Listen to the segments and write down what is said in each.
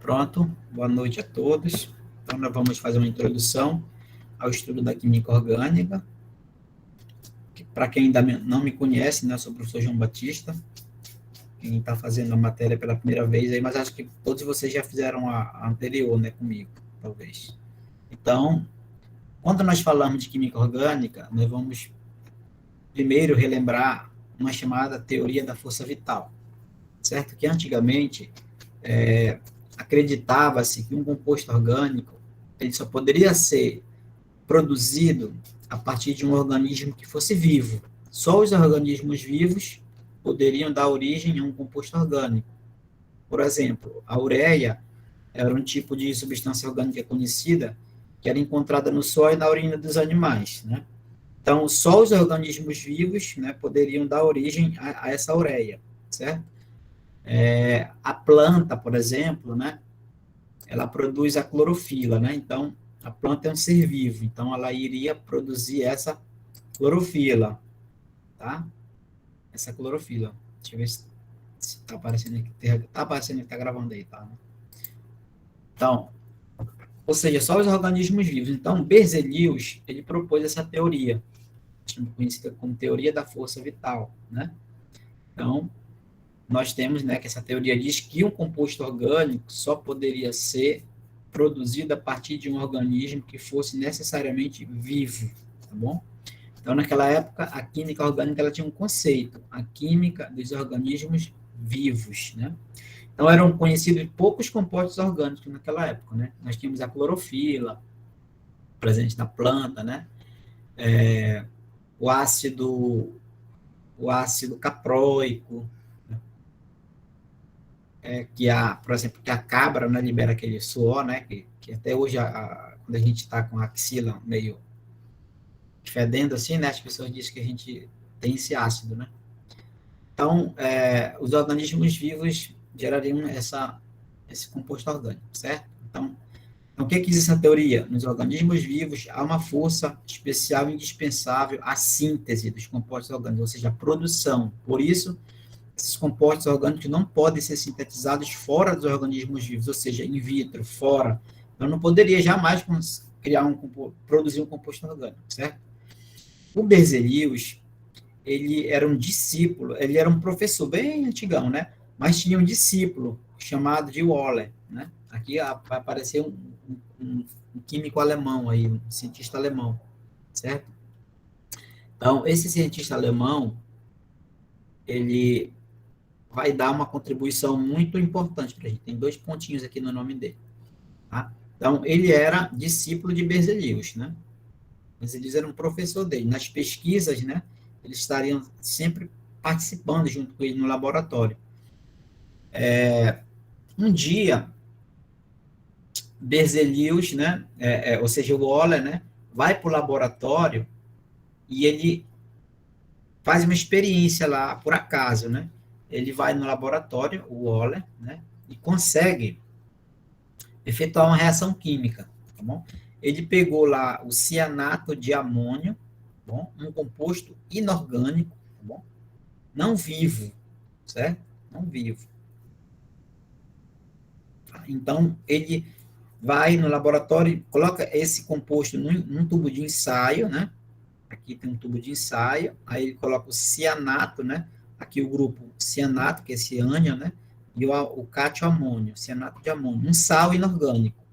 Pronto, boa noite a todos. Então, nós vamos fazer uma introdução ao estudo da química orgânica. Para quem ainda não me conhece, né, eu sou o professor João Batista. Quem está fazendo a matéria pela primeira vez aí, mas acho que todos vocês já fizeram a anterior, né, comigo, talvez. Então, quando nós falamos de química orgânica, nós vamos primeiro relembrar uma chamada teoria da força vital, certo? Que antigamente acreditava-se que um composto orgânico ele só poderia ser produzido a partir de um organismo que fosse vivo. Só os organismos vivos poderiam dar origem a um composto orgânico. Por exemplo, a ureia era um tipo de substância orgânica conhecida que era encontrada no solo e na urina dos animais, né? Então, só os organismos vivos, né, poderiam dar origem a essa ureia, certo? A planta, por exemplo, né, ela produz a clorofila, né? Então, a planta é um ser vivo, então ela iria produzir essa clorofila, tá? Essa clorofila. Deixa eu ver se está aparecendo aqui. Está aparecendo que está gravando aí, tá? Então, ou seja, só os organismos vivos. Então, Berzelius, ele propôs essa teoria, conhecida como teoria da força vital, né? Então, nós temos, né, que essa teoria diz que um composto orgânico só poderia ser produzido a partir de um organismo que fosse necessariamente vivo, tá bom? Então, naquela época, a química orgânica ela tinha um conceito, a química dos organismos vivos, né? Então, eram conhecidos poucos compostos orgânicos naquela época, né? Nós tínhamos a clorofila, presente na planta, né? O ácido caproico, por exemplo, que a cabra, né, libera aquele suor, né? Que até hoje, quando a gente está com a axila meio fedendo assim, né? As pessoas dizem que a gente tem esse ácido, né? Então, os organismos vivos gerariam esse composto orgânico, certo? Então, o que diz essa teoria? Nos organismos vivos, há uma força especial e indispensável à síntese dos compostos orgânicos, ou seja, a produção. Por isso, esses compostos orgânicos não podem ser sintetizados fora dos organismos vivos, ou seja, in vitro, fora. Eu não poderia jamais produzir um composto orgânico, certo? O Berzelius, ele era um discípulo, ele era um professor bem antigão, né? Mas tinha um discípulo chamado de Wohler, né? Aqui vai aparecer um químico alemão aí, um cientista alemão, certo? Então, esse cientista alemão, ele vai dar uma contribuição muito importante para a gente. Tem 2 pontinhos aqui no nome dele, tá? Então, ele era discípulo de Berzelius, né? Berzelius era um professor dele. Nas pesquisas, né? Eles estariam sempre participando junto com ele no laboratório. Um dia, Berzelius, né, ou seja, o Wohler, né, vai para o laboratório e ele faz uma experiência lá, por acaso, né? Ele vai no laboratório, o Wohler, né, e consegue efetuar uma reação química, tá bom? Ele pegou lá o cianato de amônio, tá bom? Um composto inorgânico, tá bom? Não vivo, certo? Não vivo. Então, ele vai no laboratório, coloca esse composto num tubo de ensaio, né? Aqui tem um tubo de ensaio, aí ele coloca o cianato, né? Aqui o grupo cianato, que é ciânia, né? E o cátio amônio, cianato de amônio, um sal inorgânico.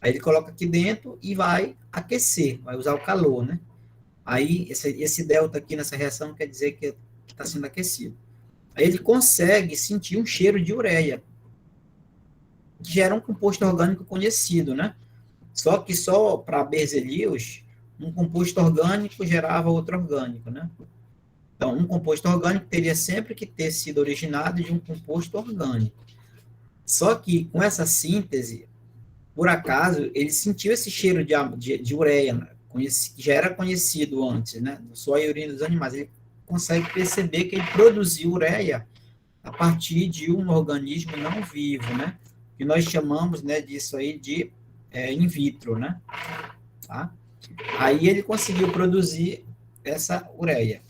Aí ele coloca aqui dentro e vai aquecer, vai usar o calor, né? Aí esse delta aqui nessa reação quer dizer que está sendo aquecido. Aí ele consegue sentir um cheiro de ureia, que gera um composto orgânico conhecido, né? Só para Berzelius, um composto orgânico gerava outro orgânico, né? Então, um composto orgânico teria sempre que ter sido originado de um composto orgânico. Só que com essa síntese, por acaso, ele sentiu esse cheiro de ureia, né? Que já era conhecido antes, né? Só a urina dos animais. Ele consegue perceber que ele produziu ureia a partir de um organismo não vivo, né? Que nós chamamos, né, disso aí de in vitro, né? Tá? Aí ele conseguiu produzir essa ureia.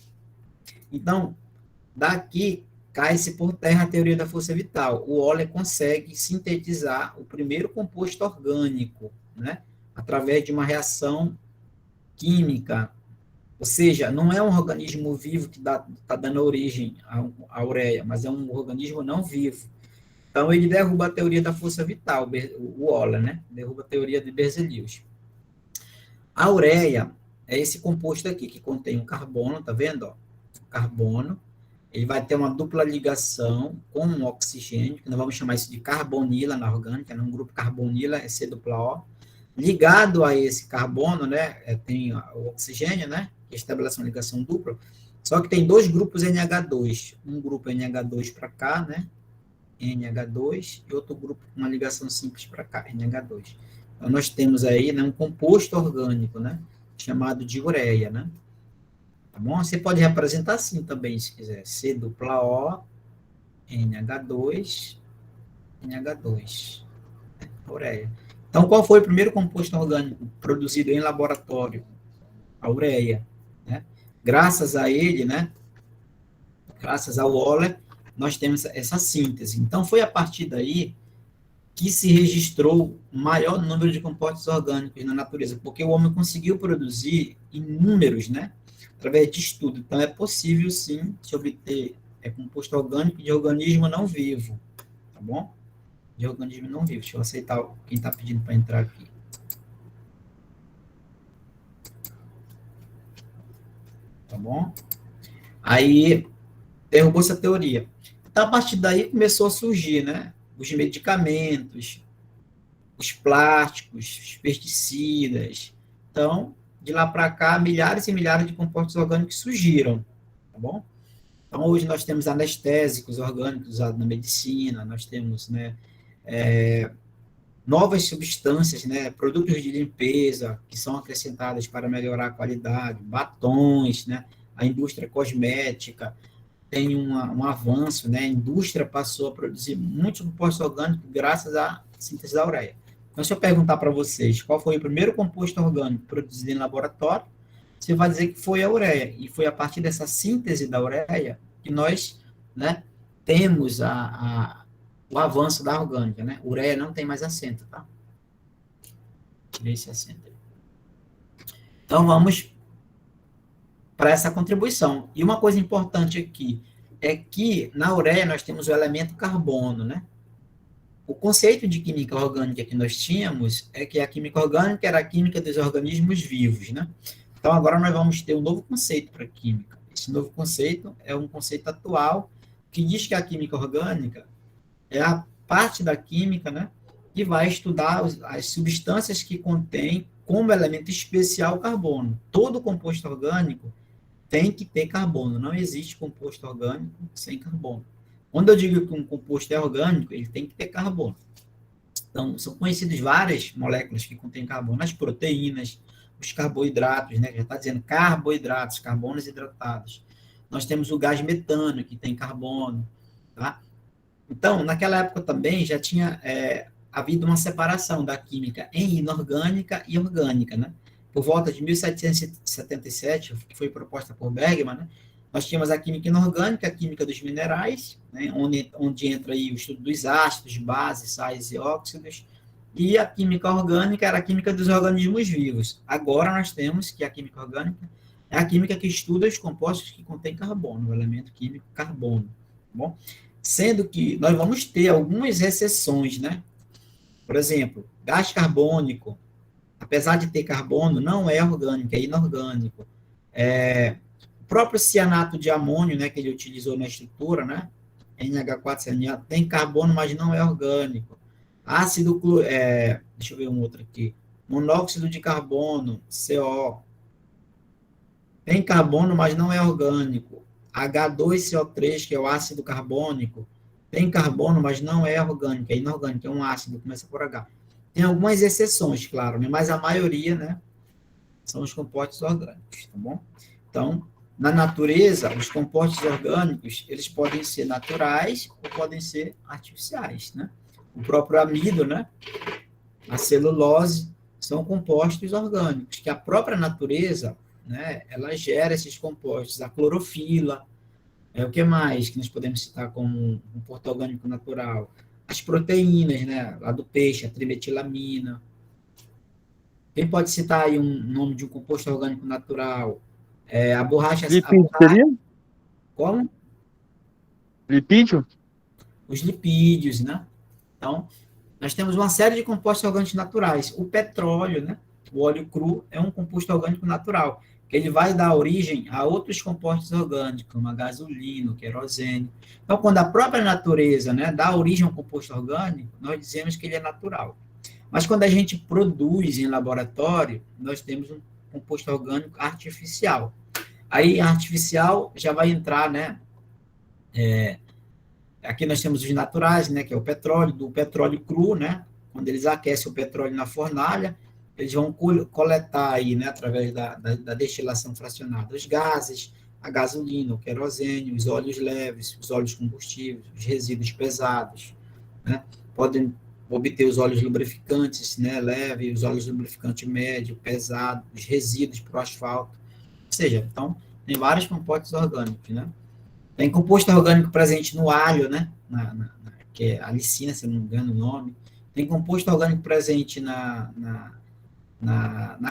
Então, daqui cai-se por terra a teoria da força vital. O Euler consegue sintetizar o primeiro composto orgânico, né, através de uma reação química. Ou seja, não é um organismo vivo que está dando origem à ureia, mas é um organismo não vivo. Então, ele derruba a teoria da força vital, o Euler, né? Derruba a teoria de Berzelius. A ureia é esse composto aqui, que contém um carbono, tá vendo? Ó? Carbono. Ele vai ter uma dupla ligação com um oxigênio, que nós vamos chamar isso de carbonila na orgânica, né? Um grupo carbonila é C+O. Ligado a esse carbono, né? Tem o oxigênio, né? Que estabelece uma ligação dupla. Só que tem dois grupos NH2. Um grupo NH2 para cá, né? NH2, e outro grupo com uma ligação simples para cá, NH2. Então, nós temos aí, né, um composto orgânico, né? Chamado de ureia, né? Tá bom? Você pode representar assim também, se quiser. C+O, NH2, NH2. Ureia. Então, qual foi o primeiro composto orgânico produzido em laboratório? A ureia. Né? Graças a ele, né? Graças ao Euler, nós temos essa síntese. Então, foi a partir daí que se registrou o maior número de compostos orgânicos na natureza, porque o homem conseguiu produzir inúmeros, né? Através de estudo. Então, é possível, sim, se obter composto orgânico de organismo não vivo. Tá bom? De organismo não vivo. Deixa eu aceitar quem está pedindo para entrar aqui. Tá bom? Aí, derrubou essa teoria. Então, a partir daí, começou a surgir, né? Os medicamentos, os plásticos, os pesticidas. Então, de lá para cá, milhares e milhares de compostos orgânicos surgiram, tá bom? Então, hoje nós temos anestésicos orgânicos usados na medicina, nós temos, né, novas substâncias, né, produtos de limpeza que são acrescentadas para melhorar a qualidade, batons, né, a indústria cosmética tem um avanço, né, a indústria passou a produzir muitos compostos orgânicos graças à síntese da ureia. Então, se eu perguntar para vocês qual foi o primeiro composto orgânico produzido em laboratório, você vai dizer que foi a ureia. E foi a partir dessa síntese da ureia que nós, né, temos o avanço da orgânica. Né? Ureia não tem mais acento, tá? Tirei esse acento aí. Então, vamos para essa contribuição. E uma coisa importante aqui é que na ureia nós temos o elemento carbono, né? O conceito de química orgânica que nós tínhamos é que a química orgânica era a química dos organismos vivos, né? Então, agora nós vamos ter um novo conceito para a química. Esse novo conceito é um conceito atual que diz que a química orgânica é a parte da química, né, que vai estudar as substâncias que contêm como elemento especial o carbono. Todo composto orgânico tem que ter carbono. Não existe composto orgânico sem carbono. Quando eu digo que um composto é orgânico, ele tem que ter carbono. Então, são conhecidas várias moléculas que contêm carbono, as proteínas, os carboidratos, né? Já está dizendo carboidratos, carbonos hidratados. Nós temos o gás metano, que tem carbono, tá? Então, naquela época também já tinha havido uma separação da química em inorgânica e orgânica, né? Por volta de 1777, que foi proposta por Bergman, né? Nós tínhamos a química inorgânica, a química dos minerais, né? onde entra aí o estudo dos ácidos, bases, sais e óxidos, e a química orgânica era a química dos organismos vivos. Agora nós temos que a química orgânica é a química que estuda os compostos que contêm carbono, o elemento químico carbono, tá bom? Sendo que nós vamos ter algumas exceções, né? Por exemplo, gás carbônico, apesar de ter carbono, não é orgânico, é inorgânico. O próprio cianato de amônio, né, que ele utilizou na estrutura, né? NH4CNA, tem carbono, mas não é orgânico. Ácido, deixa eu ver um outro aqui. Monóxido de carbono, CO. Tem carbono, mas não é orgânico. H2CO3, que é o ácido carbônico, tem carbono, mas não é orgânico, é inorgânico, é um ácido, começa por H. Tem algumas exceções, claro, né? Mas a maioria, né, são os compostos orgânicos, tá bom? Então, na natureza, os compostos orgânicos, eles podem ser naturais ou podem ser artificiais, né? O próprio amido, né, a celulose, são compostos orgânicos, que a própria natureza, né, ela gera esses compostos, a clorofila, O que mais que nós podemos citar como um composto orgânico natural? As proteínas, né? Lá do peixe, a trimetilamina. Quem pode citar aí um nome de um composto orgânico natural? A Lipídio borracha, seria? como? Lipídio? Os lipídios, né? Então, nós temos uma série de compostos orgânicos naturais. O petróleo, né? O óleo cru é um composto orgânico natural, que ele vai dar origem a outros compostos orgânicos, como a gasolina, o querosene. Então, quando a própria natureza, né, dá origem a um composto orgânico, nós dizemos que ele é natural. Mas quando a gente produz em laboratório, nós temos um composto orgânico artificial. Aí, artificial já vai entrar, né? Aqui nós temos os naturais, né? Que é o petróleo, do petróleo cru, né? Quando eles aquecem o petróleo na fornalha, eles vão coletar aí, né? Através da destilação fracionada, os gases, a gasolina, o querosene, os óleos leves, os óleos combustíveis, os resíduos pesados, né? Podem obter os óleos lubrificantes, né? Leve, os óleos lubrificantes médio, pesado, os resíduos para o asfalto. Ou seja, então, tem vários compostos orgânicos, né? Tem composto orgânico presente no alho, né? Que é a alicina, se não me engano o nome. Tem composto orgânico presente na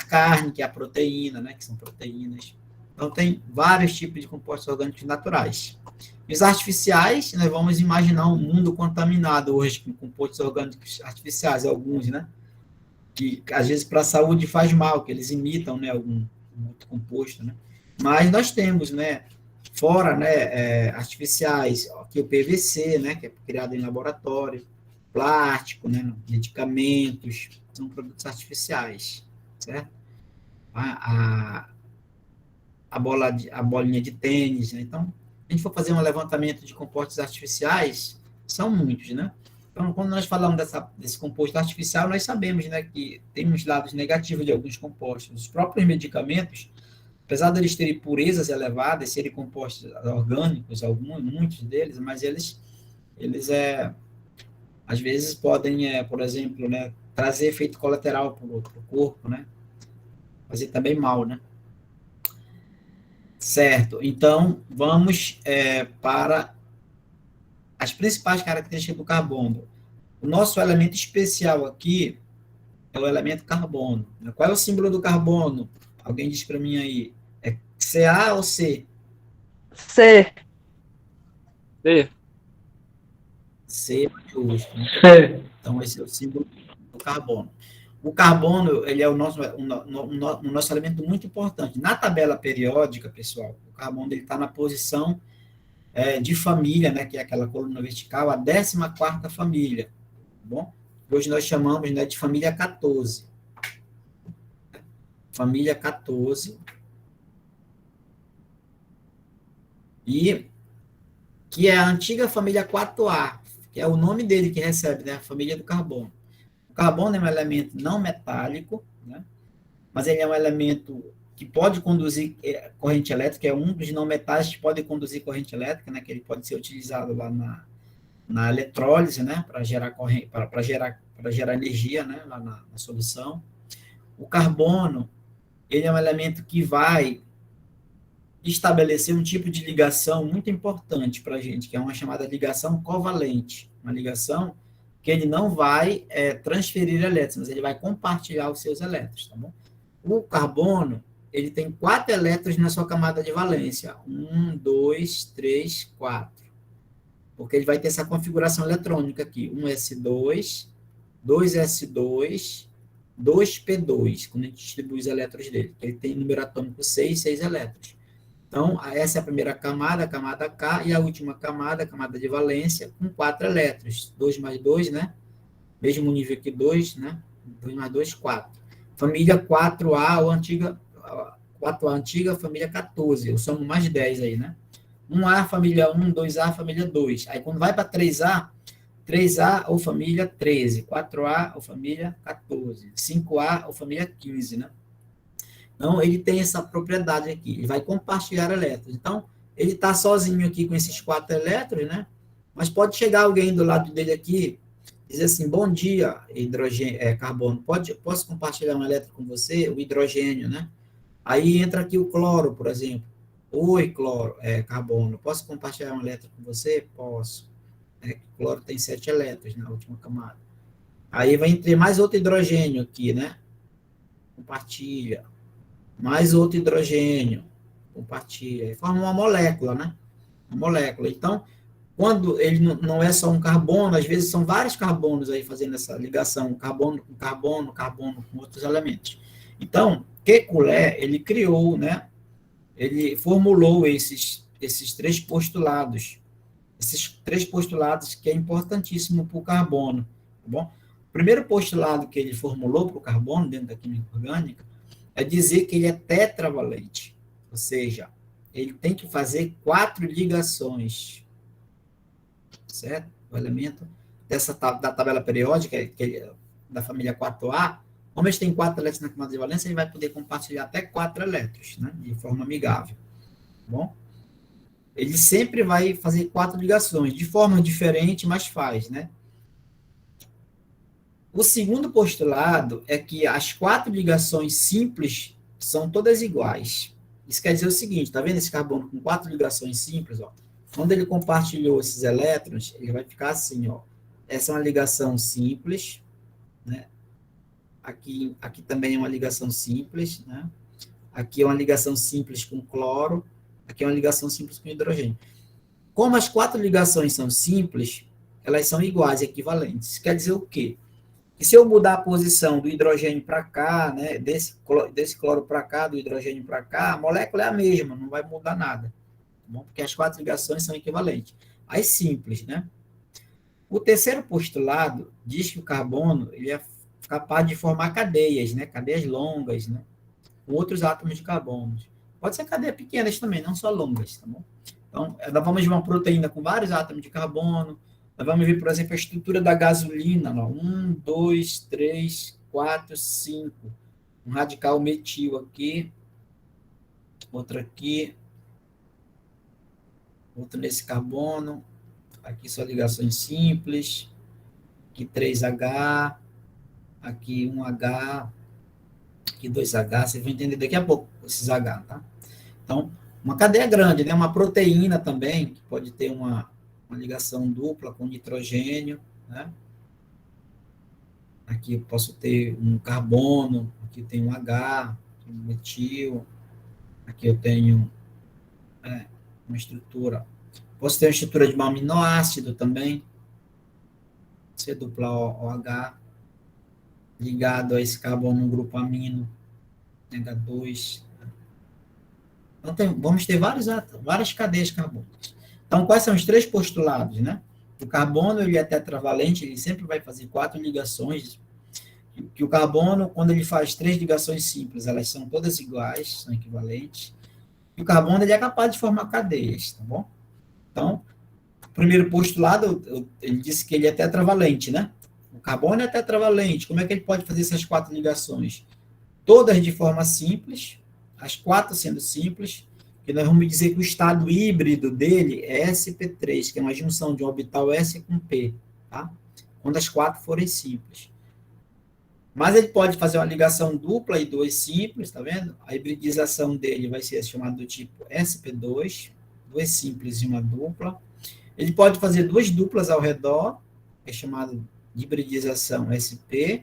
carne, que é a proteína, né? Que são proteínas. Então, tem vários tipos de compostos orgânicos naturais. E os artificiais, nós vamos imaginar um mundo contaminado hoje com compostos orgânicos artificiais, alguns, né? Que às vezes para a saúde faz mal, que eles imitam, né? Algum outro composto, né? Mas nós temos, né? Fora, né, artificiais, aqui o PVC, né, que é criado em laboratório, plástico, né, medicamentos, são produtos artificiais, certo? A, a, a bolinha de tênis, né? Então, a gente for fazer um levantamento de compostos artificiais, são muitos, né? Então, quando nós falamos desse composto artificial, nós sabemos, né, que tem uns lados negativos de alguns compostos. Os próprios medicamentos, apesar de eles terem purezas elevadas, serem compostos orgânicos, muitos deles, mas eles às vezes podem, por exemplo, né, trazer efeito colateral para o corpo, né? Fazer também mal, né? Certo. Então, vamos para as principais características do carbono. O nosso elemento especial aqui é o elemento carbono. Qual é o símbolo do carbono? Alguém diz para mim aí. É Ca ou C? C. C. C maiúsculo. Muito bem. C. Então, esse é o símbolo do carbono. O carbono, ele é o nosso elemento muito importante. Na tabela periódica, pessoal, o carbono está na posição de família, né, que é aquela coluna vertical, a 14ª família. Tá bom? Hoje nós chamamos, né, de família 14. Família 14. E que é a antiga família 4A, que é o nome dele que recebe, né, a família do carbono. O carbono é um elemento não metálico, né? Mas ele é um elemento que pode conduzir corrente elétrica, é um dos não metais que pode conduzir corrente elétrica, né? Que ele pode ser utilizado lá na eletrólise, né? Para gerar corrente, para gerar energia, né? Lá na solução. O carbono, ele é um elemento que vai estabelecer um tipo de ligação muito importante para a gente, que é uma chamada ligação covalente, uma ligação que ele não vai transferir elétrons, mas ele vai compartilhar os seus elétrons, tá bom? O carbono, ele tem 4 elétrons na sua camada de valência, 1, 2, 3, 4, porque ele vai ter essa configuração eletrônica aqui, 1s2, 2s2, 2p2, quando a gente distribui os elétrons dele, ele tem número atômico 6 elétrons. Então, essa é a primeira camada, a camada K, e a última camada, a camada de valência, com 4 elétrons. 2 mais 2, né? Mesmo nível que 2, né? 2 mais 2, 4. Família 4A, ou antiga, 4A antiga, família 14. Eu somo mais 10 aí, né? 1A, família 1, 2A, família 2. Aí, quando vai para 3A, 3A ou família 13. 4A ou família 14. 5A ou família 15, né? Então, ele tem essa propriedade aqui, ele vai compartilhar elétrons. Então, ele está sozinho aqui com esses 4 elétrons, né? Mas pode chegar alguém do lado dele aqui, dizer assim, bom dia, carbono, posso compartilhar um elétron com você? O hidrogênio, né? Aí entra aqui o cloro, por exemplo. Oi, carbono, posso compartilhar um elétron com você? Posso. Cloro tem 7 elétrons na última camada. Aí vai ter mais outro hidrogênio aqui, né? Compartilha. Mais outro hidrogênio. Compartilha. Aí forma uma molécula, né? Uma molécula. Então, quando ele não é só um carbono, às vezes são vários carbonos aí fazendo essa ligação, carbono com carbono, carbono com outros elementos. Então, Kekulé, ele criou, né? Ele formulou esses três postulados. Esses três postulados que é importantíssimo para o carbono, tá bom? O primeiro postulado que ele formulou para o carbono, dentro da química orgânica, é dizer que ele é tetravalente, ou seja, ele tem que fazer 4 ligações, certo? O elemento da tabela periódica, que é da família 4A, como eles têm 4 elétrons na camada de valência, ele vai poder compartilhar até 4 elétrons, né? De forma amigável, tá bom? Ele sempre vai fazer 4 ligações, de forma diferente, mas faz, né? O segundo postulado é que as 4 ligações simples são todas iguais. Isso quer dizer o seguinte, tá vendo esse carbono com 4 ligações simples, ó? Quando ele compartilhou esses elétrons, ele vai ficar assim, ó. Essa é uma ligação simples, né? Aqui também é uma ligação simples, né? Aqui é uma ligação simples com cloro, aqui é uma ligação simples com hidrogênio. Como as 4 ligações são simples, elas são iguais, equivalentes. Isso quer dizer o quê? Que se eu mudar a posição do hidrogênio para cá, né, desse cloro para cá, do hidrogênio para cá, a molécula é a mesma, não vai mudar nada. Tá bom? Porque as 4 ligações são equivalentes. As simples, né? O terceiro postulado diz que o carbono ele é capaz de formar cadeias, né? Cadeias longas, né? Com outros átomos de carbono. Pode ser cadeias pequenas também, não só longas, tá bom? Então, nós vamos ver uma proteína com vários átomos de carbono. Nós vamos ver, por exemplo, a estrutura da gasolina. 1, 2, 3, 4, 5. Um radical metil aqui. Outro aqui. Outro nesse carbono. Aqui só ligações simples. Aqui 3H. Aqui 1H. Aqui 2H. Vocês vão entender daqui a pouco esses H, tá? Então, uma cadeia grande, né? Uma proteína também, que pode ter uma ligação dupla com nitrogênio, né? Aqui eu posso ter um carbono, aqui tem um H, um metil, aqui eu tenho uma estrutura. Posso ter uma estrutura de um aminoácido também, C dupla OH, ligado a esse carbono no grupo amino, H2. Então, vamos ter várias cadeias carbônicas. Então, quais são os 3 postulados, né? O carbono, ele é tetravalente, ele sempre vai fazer 4 ligações. Que o carbono, quando ele faz 3 ligações simples, elas são todas iguais, são equivalentes. E o carbono, ele é capaz de formar cadeias, tá bom? Então, o primeiro postulado, ele disse que ele é tetravalente, né? O carbono é tetravalente. Como é que ele pode fazer essas 4 ligações? Todas de forma simples, as 4 sendo simples, que nós vamos dizer que o estado híbrido dele é sp3, que é uma junção de um orbital S com P, tá? Quando as 4 forem simples. Mas ele pode fazer uma ligação dupla e 2 simples, tá vendo? A hibridização dele vai ser chamada do tipo sp2, 2 simples e uma dupla. Ele pode fazer 2 duplas ao redor, que é chamado de hibridização sp,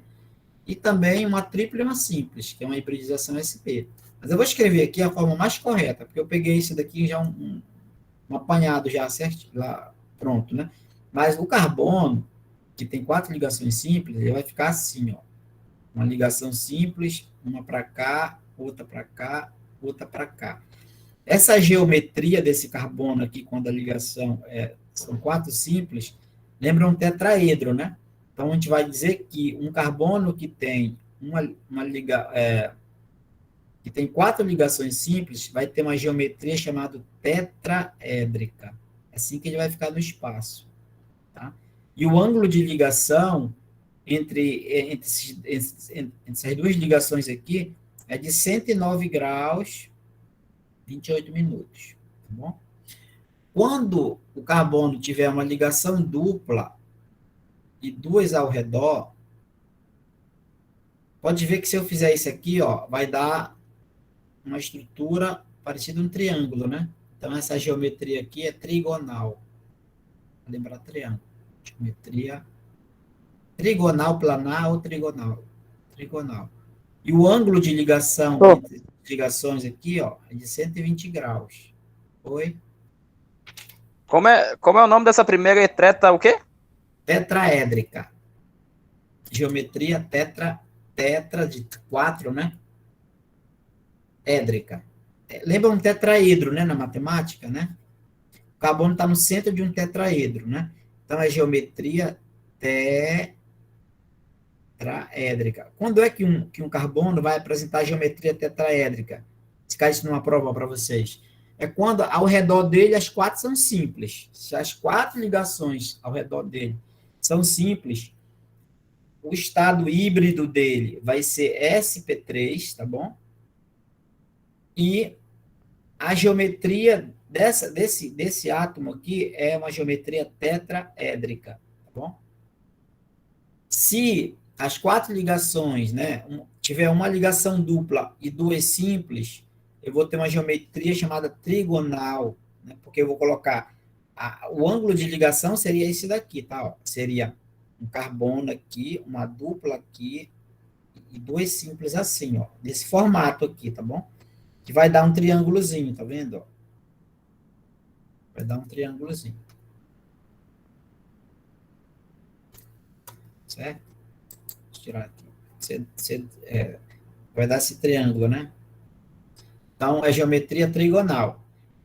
e também uma tripla e uma simples, que é uma hibridização sp. Mas eu vou escrever aqui a forma mais correta, porque eu peguei isso daqui já um apanhado já certo, lá pronto, né? Mas o carbono, que tem 4 ligações simples, ele vai ficar assim, ó. Uma ligação simples, uma para cá, outra para cá, outra para cá. Essa geometria desse carbono aqui, quando a ligação são 4 simples, lembra um tetraedro, né? Então, a gente vai dizer que um carbono que tem que tem 4 ligações simples, vai ter uma geometria chamada tetraédrica. É assim que ele vai ficar no espaço. Tá? E o ângulo de ligação entre essas 2 ligações aqui é de 109 graus, 28 minutos. Tá bom? Quando o carbono tiver uma ligação dupla e 2 ao redor, pode ver que se eu fizer isso aqui, ó, vai dar uma estrutura parecido um triângulo, né? Então, essa geometria aqui é trigonal. Lembrar triângulo. Geometria trigonal, planar ou trigonal. Trigonal. E o ângulo de ligação Tô. entre as ligações aqui, ó, é de 120 graus. Oi? Como é o nome dessa primeira treta, o quê? Tetraédrica. Geometria tetra de 4, né? Édrica. Lembra um tetraedro, né, na matemática, né? O carbono está no centro de um tetraedro, né? Então, é geometria tetraédrica. Quando é que um carbono vai apresentar geometria tetraédrica? Se cair isso numa prova para vocês. É quando ao redor dele as quatro são simples. Se as quatro ligações ao redor dele são simples, o estado híbrido dele vai ser sp3, tá bom? E a geometria desse átomo aqui é uma geometria tetraédrica, tá bom? Se as quatro ligações, né, tiver uma ligação dupla e duas simples, eu vou ter uma geometria chamada trigonal, né, porque eu vou colocar o ângulo de ligação seria esse daqui, tá? Ó, seria um carbono aqui, uma dupla aqui e duas simples assim, ó, desse formato aqui, tá bom? Que vai dar um triângulozinho, tá vendo? Ó? Vai dar um triângulozinho. Certo? Vou tirar aqui. Vai dar esse triângulo, né? Então, é geometria trigonal.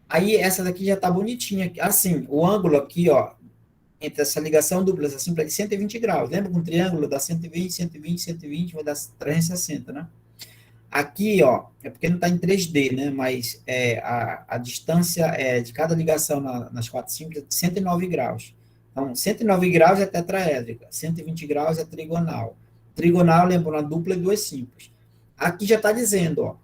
Aí, essa daqui já tá bonitinha. Assim, o ângulo aqui, ó, entre essa ligação dupla, essa simples, é de 120 graus. Lembra que um triângulo dá 120, 120, 120, vai dar 360, né? Aqui, ó, é porque não está em 3D, né? Mas a distância de cada ligação nas quatro simples é de 109 graus. Então, 109 graus é tetraédrica, 120 graus é trigonal. Trigonal, lembra, uma dupla e duas simples. Aqui já está dizendo, ó,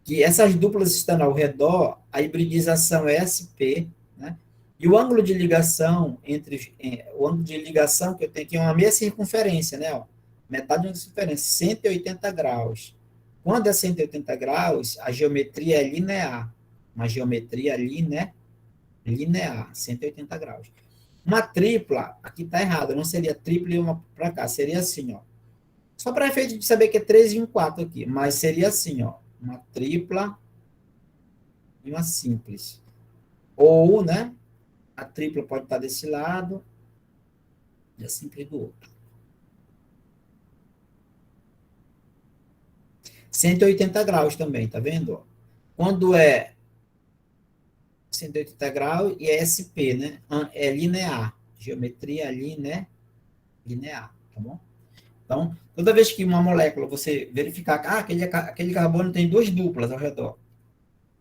que essas duplas estão ao redor, a hibridização é SP, né? E o ângulo de ligação o ângulo de ligação que eu tenho aqui é uma meia circunferência, né? Ó, metade de uma circunferência, 180 graus. Quando é 180 graus, a geometria é linear. Uma geometria linear, 180 graus. Uma tripla, aqui está errado, não seria tripla e uma para cá, seria assim, ó. Só para efeito de saber que é 3 e um 4 aqui, mas seria assim, ó. Uma tripla e uma simples. Ou, né, a tripla pode estar desse lado e a simples do outro. 180 graus também, tá vendo? Quando é 180 graus e é SP, né? É linear. Geometria linear, tá bom? Então, toda vez que uma molécula você verificar que aquele carbono tem duas duplas ao redor,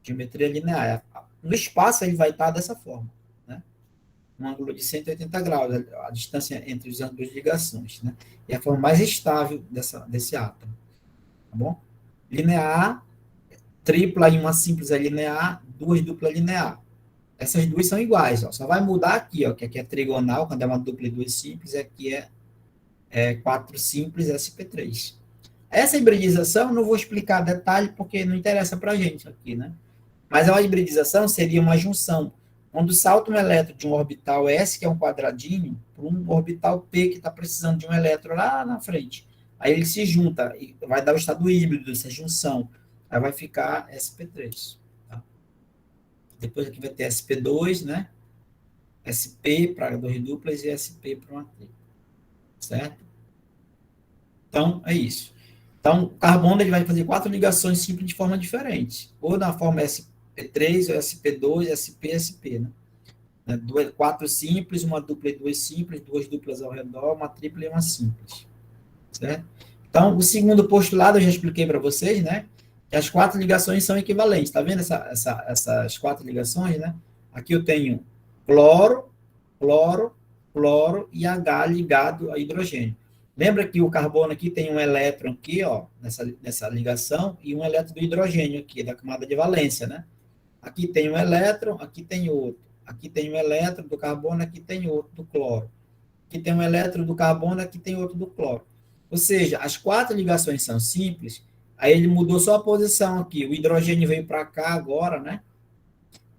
geometria linear. No espaço ele vai estar dessa forma, né? Um ângulo de 180 graus, a distância entre os ângulos de ligações, né? E a forma mais estável desse átomo, tá bom? Linear, tripla e uma simples é linear, duas duplas linear. Essas duas são iguais, ó. Só vai mudar aqui, ó, que aqui é trigonal, quando é uma dupla e duas simples, aqui é quatro simples SP3. Essa hibridização não vou explicar detalhe, porque não interessa para a gente aqui, né? Mas a hibridização seria uma junção, quando salta um elétron de um orbital S, que é um quadradinho, para um orbital P, que está precisando de um elétron lá na frente. Aí ele se junta, e vai dar o estado híbrido dessa junção. Aí vai ficar SP3. Tá? Depois aqui vai ter SP2, né? SP para duas duplas e SP para uma tripla. Certo? Então, é isso. Então, o carbono ele vai fazer quatro ligações simples de forma diferente. Ou na forma SP3, ou SP2, SP, SP, né? Quatro simples, uma dupla e duas simples, duas duplas ao redor, uma tripla e uma simples. Certo? Então, o segundo postulado eu já expliquei para vocês, né? Que as quatro ligações são equivalentes. Está vendo essas quatro ligações, né? Aqui eu tenho cloro, cloro, cloro e H ligado a hidrogênio. Lembra que o carbono aqui tem um elétron aqui, ó, nessa ligação, e um elétron do hidrogênio aqui, da camada de valência, né? Aqui tem um elétron, aqui tem outro. Aqui tem um elétron do carbono, aqui tem outro do cloro. Aqui tem um elétron do carbono, aqui tem outro do cloro. Ou seja, as quatro ligações são simples, Aí ele mudou só a posição aqui. O hidrogênio veio para cá agora, né?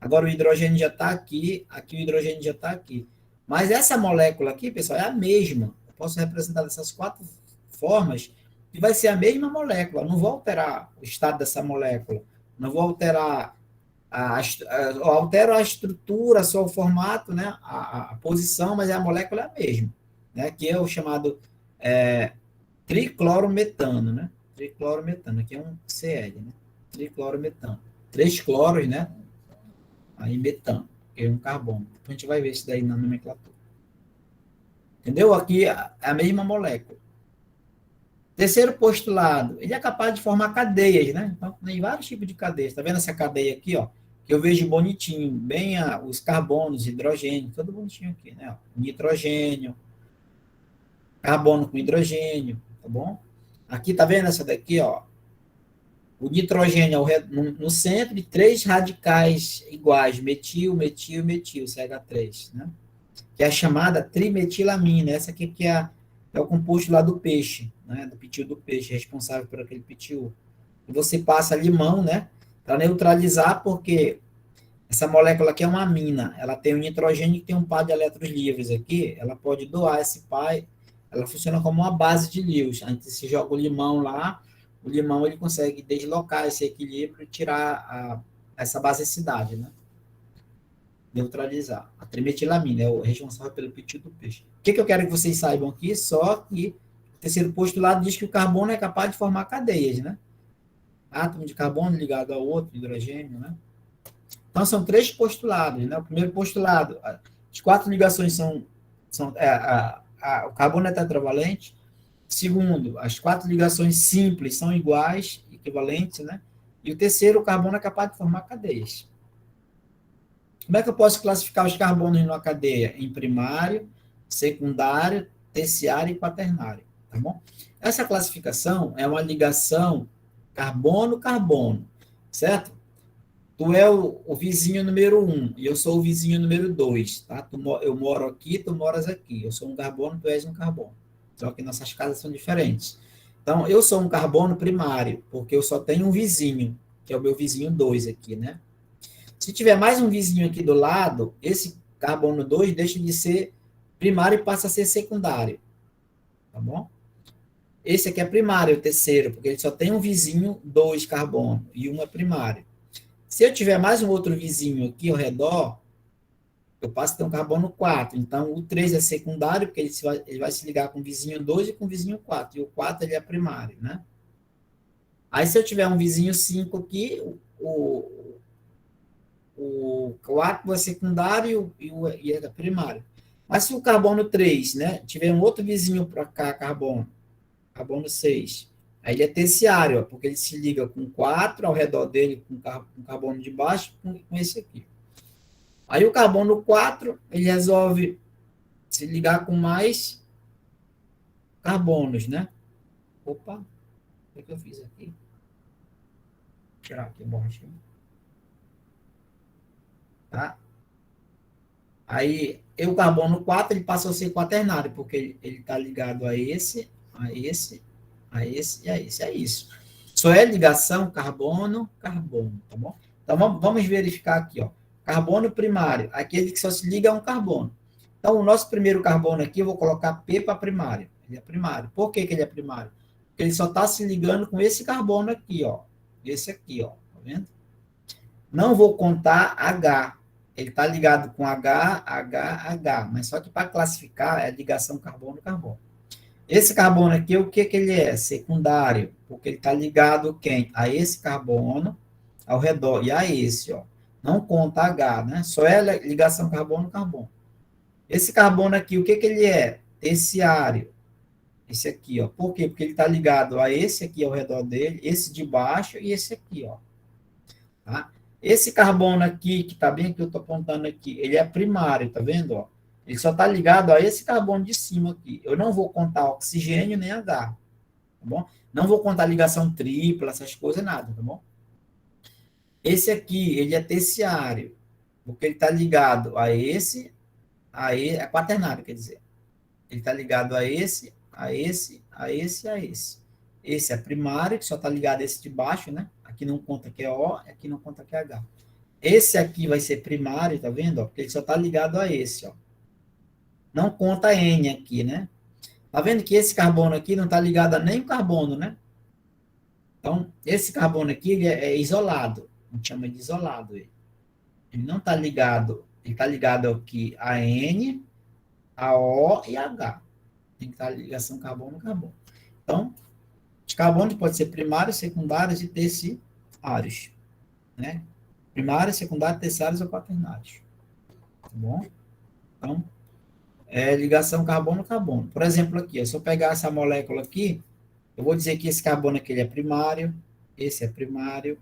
Agora o hidrogênio já está aqui o hidrogênio já está aqui. Mas essa molécula aqui, pessoal, é a mesma. Eu posso representar dessas 4 formas e vai ser a mesma molécula. Eu não vou alterar o estado dessa molécula. Não vou alterar eu altero a estrutura, só o formato, né? A posição, mas a molécula é a mesma, né? Que é o chamado triclorometano, né? Triclorometano, aqui é um Cl, né? Triclorometano. 3 cloros, né? Aí metano, que é um carbono. Depois a gente vai ver isso daí na nomenclatura. Entendeu? Aqui é a mesma molécula. Terceiro postulado, ele é capaz de formar cadeias, né? Então, tem vários tipos de cadeias. Tá vendo essa cadeia aqui, ó? Que eu vejo bonitinho, bem os carbonos, hidrogênio, tudo bonitinho aqui, né? Nitrogênio, carbono com hidrogênio, tá bom? Aqui, tá vendo essa daqui, ó? O nitrogênio no centro e 3 radicais iguais, metil, metil, metil, CH3, né? Que é a chamada trimetilamina. Essa aqui que é o composto lá do peixe, né? Do pitil do peixe, responsável por aquele pitil. E você passa limão, né? Para neutralizar, porque essa molécula aqui é uma amina. Ela tem um nitrogênio que tem um par de elétrons livres aqui. Ela pode doar esse par. Ela funciona como uma base de Lewis. A gente se joga o limão lá, o limão ele consegue deslocar esse equilíbrio e tirar essa basicidade, né? Neutralizar. A trimetilamina é o responsável pelo pitil do peixe. O que eu quero que vocês saibam aqui? Só que o terceiro postulado diz que o carbono é capaz de formar cadeias, né? Átomo de carbono ligado ao outro, hidrogênio, né? Então, são 3 postulados, né? O primeiro postulado, as 4 ligações o carbono é tetravalente. Segundo, as 4 ligações simples são iguais, equivalentes, né? E o terceiro, o carbono é capaz de formar cadeias. Como é que eu posso classificar os carbonos numa cadeia? Em primário, secundário, terciário e quaternário, tá bom? Essa classificação é uma ligação carbono-carbono, certo? Tu é o vizinho número 1 e eu sou o vizinho número 2, tá? Eu moro aqui, tu moras aqui. Eu sou um carbono, tu és um carbono. Só que nossas casas são diferentes. Então, eu sou um carbono primário, porque eu só tenho um vizinho, que é o meu vizinho 2 aqui, né? Se tiver mais um vizinho aqui do lado, esse carbono 2 deixa de ser primário e passa a ser secundário, tá bom? Esse aqui é primário, o terceiro, porque ele só tem um vizinho 2 carbono e um é primário. Se eu tiver mais um outro vizinho aqui ao redor, eu passo a ter um carbono 4. Então, o 3 é secundário, porque ele vai se ligar com o vizinho 2 e com o vizinho 4. E o 4 ele é primário, né? Aí, se eu tiver um vizinho 5 aqui, o 4 é secundário e é primário. Mas se o carbono 3, né, tiver um outro vizinho para cá, carbono 6, aí ele é terciário, ó, porque ele se liga com 4 ao redor dele, com carbono de baixo, com esse aqui. Aí o carbono 4, ele resolve se ligar com mais carbonos, né? Opa, o que eu fiz aqui? Vou tirar aqui o borrachinho. Tá? Aí, o carbono 4, ele passa a ser quaternário, porque ele está ligado a esse, a esse, a esse e a esse. É isso. Só é ligação carbono-carbono, tá bom? Então, vamos verificar aqui, ó. Carbono primário, aquele que só se liga a um carbono. Então, o nosso primeiro carbono aqui, eu vou colocar P para primário. Ele é primário. Por que ele é primário? Porque ele só está se ligando com esse carbono aqui, ó. Esse aqui, ó. Tá vendo? Não vou contar H. Ele está ligado com H, H, H. Mas só que para classificar é ligação carbono-carbono. Esse carbono aqui, o que ele é? Secundário. Porque ele está ligado quem? A esse carbono ao redor. E a esse, ó. Não conta H, né? Só é ligação carbono-carbono. Esse carbono aqui, o que ele é? Terciário. Esse aqui, ó. Por quê? Porque ele está ligado a esse aqui ao redor dele, esse de baixo e esse aqui, ó. Tá? Esse carbono aqui, que está bem aqui, eu estou apontando aqui, ele é primário, tá vendo? Ó? Ele só está ligado a esse carbono de cima aqui. Eu não vou contar oxigênio nem H, tá bom? Não vou contar ligação tripla, essas coisas, nada, tá bom? Esse aqui, ele é terciário, porque ele está ligado a esse, é quaternário, quer dizer. Ele está ligado a esse, a esse, a esse, a esse. Esse é primário, que só está ligado a esse de baixo, né? Aqui não conta que é O, aqui não conta que é H. Esse aqui vai ser primário, tá vendo? Ó? Porque ele só está ligado a esse, ó. Não conta N aqui, né? Tá vendo que esse carbono aqui não está ligado a nenhum carbono, né? Então, esse carbono aqui, ele é isolado. A gente chama de isolado. Ele não está ligado, ele está ligado aqui a N, a O e a H. Tem que estar ligação carbono-carbono. Então, os carbonos podem ser primários, secundários e terciários, né? Primários, secundários, terciários ou quaternários. Tá bom? Então, ligação carbono-carbono. Por exemplo, aqui, se eu pegar essa molécula aqui, eu vou dizer que esse carbono aqui ele é primário, esse é primário,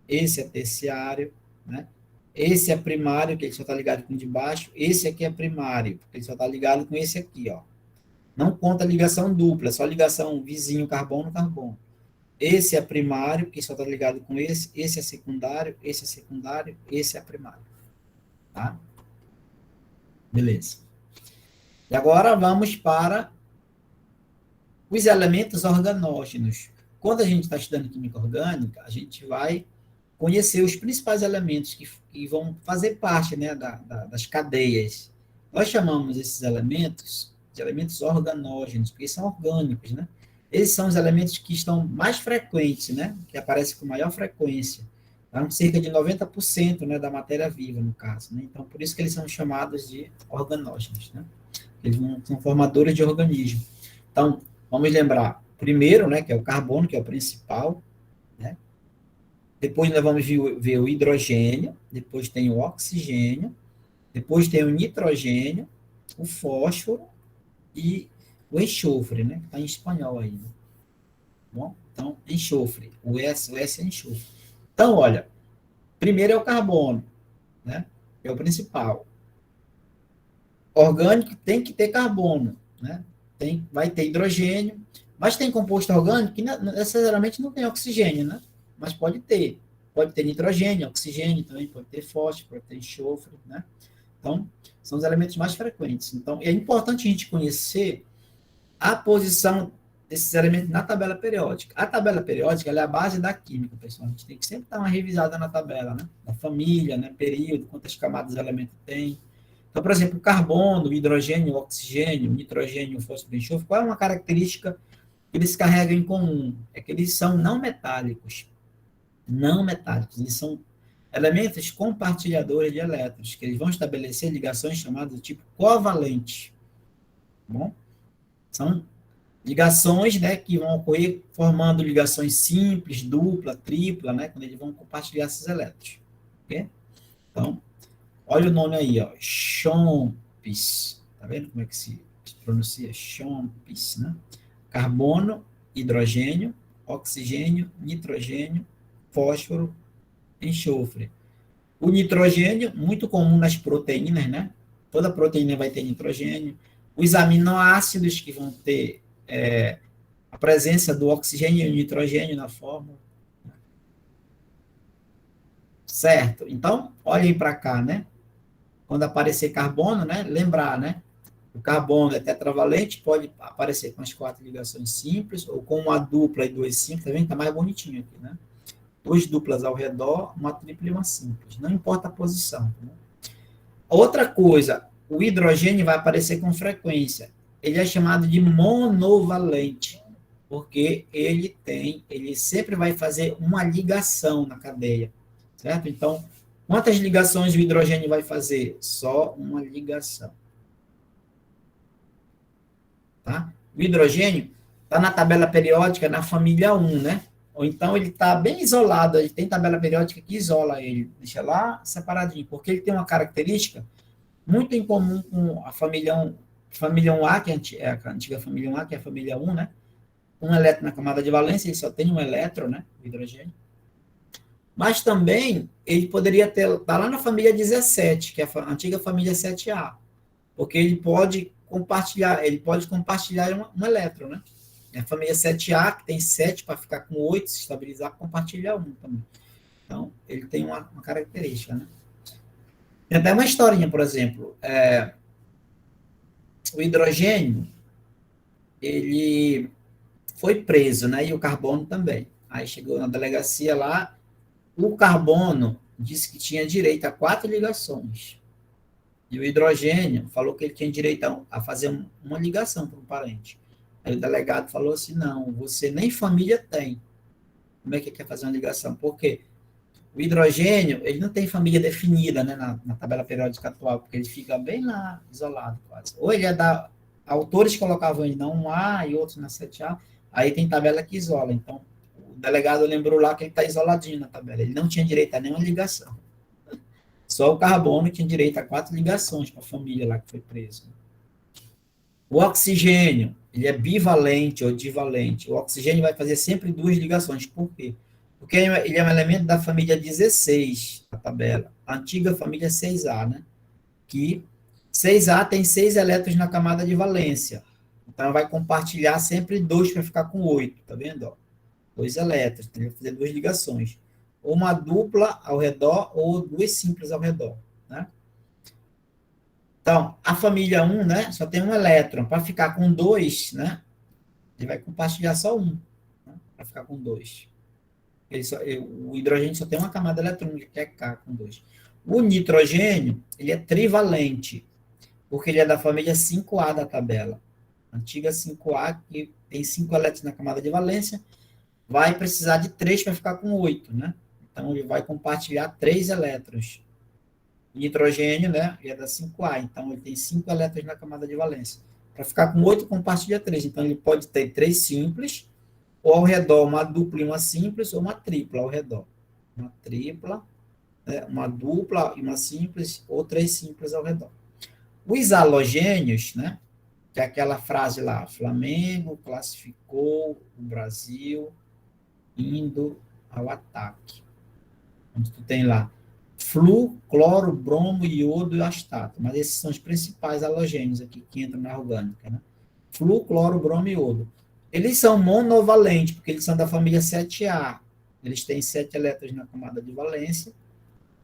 esse é terciário, né? Esse é primário, que ele só está ligado com o de baixo, esse aqui é primário, porque ele só está ligado com esse aqui, ó. Não conta ligação dupla, só ligação vizinho carbono-carbono. Esse é primário, que só está ligado com esse é secundário, esse é secundário, esse é primário. Tá? Beleza. E agora vamos para os elementos organógenos. Quando a gente está estudando química orgânica, a gente vai conhecer os principais elementos que vão fazer parte, né, das cadeias. Nós chamamos esses elementos de elementos organógenos, porque são orgânicos, né? Eles são os elementos que estão mais frequentes, né? Que aparecem com maior frequência. Tá? Cerca de 90%, né, da matéria viva, no caso. Né? Então, por isso que eles são chamados de organógenos, né? Eles são formadores de organismo. Então, vamos lembrar, primeiro, né, que é o carbono, que é o principal, né? Depois nós vamos ver o hidrogênio, depois tem o oxigênio, depois tem o nitrogênio, o fósforo e o enxofre, né? Que está em espanhol aí. Né? Bom, então, enxofre. O S é enxofre. Então, olha, primeiro é o carbono, né? É o principal. Orgânico tem que ter carbono, né? Vai ter hidrogênio, mas tem composto orgânico que necessariamente não tem oxigênio, né? Mas pode ter. Pode ter nitrogênio, oxigênio também, pode ter fósforo, pode ter enxofre, né? Então, são os elementos mais frequentes. Então, é importante a gente conhecer a posição desses elementos na tabela periódica. A tabela periódica ela é a base da química, pessoal. A gente tem que sempre dar uma revisada na tabela, né? Da família, né? Período, quantas camadas o elemento tem. Então, por exemplo, o carbono, o hidrogênio, o oxigênio, o nitrogênio, o fósforo e o enxofre, qual é uma característica que eles carregam em comum? É que eles são não metálicos. Não metálicos. Eles são elementos compartilhadores de elétrons, que eles vão estabelecer ligações chamadas de tipo covalente. Bom? São ligações, né, que vão ocorrer formando ligações simples, dupla, tripla, né, quando eles vão compartilhar esses elétrons. Ok? Então, olha o nome aí, ó, CHOMPs. Tá vendo como é que se pronuncia? CHOMPs, né? Carbono, hidrogênio, oxigênio, nitrogênio, fósforo, enxofre. O nitrogênio, muito comum nas proteínas, né? Toda proteína vai ter nitrogênio. Os aminoácidos que vão ter a presença do oxigênio e do nitrogênio na fórmula. Certo? Então, olhem para cá, né? Quando aparecer carbono, né? Lembrar, né? O carbono é tetravalente, pode aparecer com as 4 ligações simples, ou com uma dupla e 2 simples, tá vendo? Tá mais bonitinho aqui, né? 2 duplas ao redor, uma tripla e uma simples. Não importa a posição. Né? Outra coisa, o hidrogênio vai aparecer com frequência. Ele é chamado de monovalente, porque ele sempre vai fazer uma ligação na cadeia, certo? Então, quantas ligações o hidrogênio vai fazer? Só uma ligação. Tá? O hidrogênio está na tabela periódica na família 1, né? Ou então ele está bem isolado, ele tem tabela periódica que isola ele, deixa lá separadinho, porque ele tem uma característica muito em comum com a família 1A, que é a antiga família 1A, que é a família 1, né? Um elétron na camada de valência, ele só tem um elétron, né? O hidrogênio. Mas também ele poderia estar lá na família 17, que é a antiga família 7A, porque ele pode compartilhar um elétron, né? É a família 7A, que tem 7 para ficar com 8, se estabilizar, compartilha 1 também. Então, ele tem uma característica, né? Tem até uma historinha, por exemplo. O hidrogênio, ele foi preso, né? E o carbono também. Aí chegou na delegacia lá, o carbono disse que tinha direito a 4 ligações. E o hidrogênio falou que ele tinha direito a fazer uma ligação para um parente. Aí o delegado falou assim, não, você nem família tem. Como é que quer fazer uma ligação? Porque o hidrogênio, ele não tem família definida, né, na tabela periódica atual, porque ele fica bem lá, isolado quase. Ou ele é da... Autores colocavam ele na 1A e outros na 7A, aí tem tabela que isola. Então, o delegado lembrou lá que ele está isoladinho na tabela. Ele não tinha direito a nenhuma ligação. Só o carbono tinha direito a 4 ligações para a família lá que foi preso. O oxigênio, ele é bivalente ou divalente. O oxigênio vai fazer sempre 2 ligações. Por quê? Porque ele é um elemento da família 16, a tabela. A antiga família 6A, né? Que 6A tem 6 elétrons na camada de valência. Então, vai compartilhar sempre 2 para ficar com 8, tá vendo? Ó, 2 elétrons, tem que fazer 2 ligações. Ou uma dupla ao redor, ou 2 simples ao redor, né? Então, a família 1, né, só tem um elétron. Para ficar com 2, né, ele vai compartilhar só 1, né, para ficar com 2. O hidrogênio só tem uma camada eletrônica, que é K, com 2. O nitrogênio, ele é trivalente, porque ele é da família 5A da tabela. Antiga 5A, que tem 5 elétrons na camada de valência, vai precisar de 3 para ficar com 8, né? Então, ele vai compartilhar 3 elétrons. O nitrogênio, né, ele é da 5A, então ele tem 5 elétrons na camada de valência. Para ficar com 8, compartilha 3. Então, ele pode ter 3 simples, ou ao redor uma dupla e uma simples, ou uma tripla ao redor. Uma tripla, né, uma dupla e uma simples, ou 3 simples ao redor. Os halogênios, né, que é aquela frase lá, Flamengo classificou o Brasil indo ao ataque. Onde tu tem lá flu, cloro, bromo, iodo e astato. Mas esses são os principais halogênios aqui que entram na orgânica, né? Flu, cloro, bromo e iodo. Eles são monovalentes, porque eles são da família 7A. Eles têm 7 elétrons na camada de valência,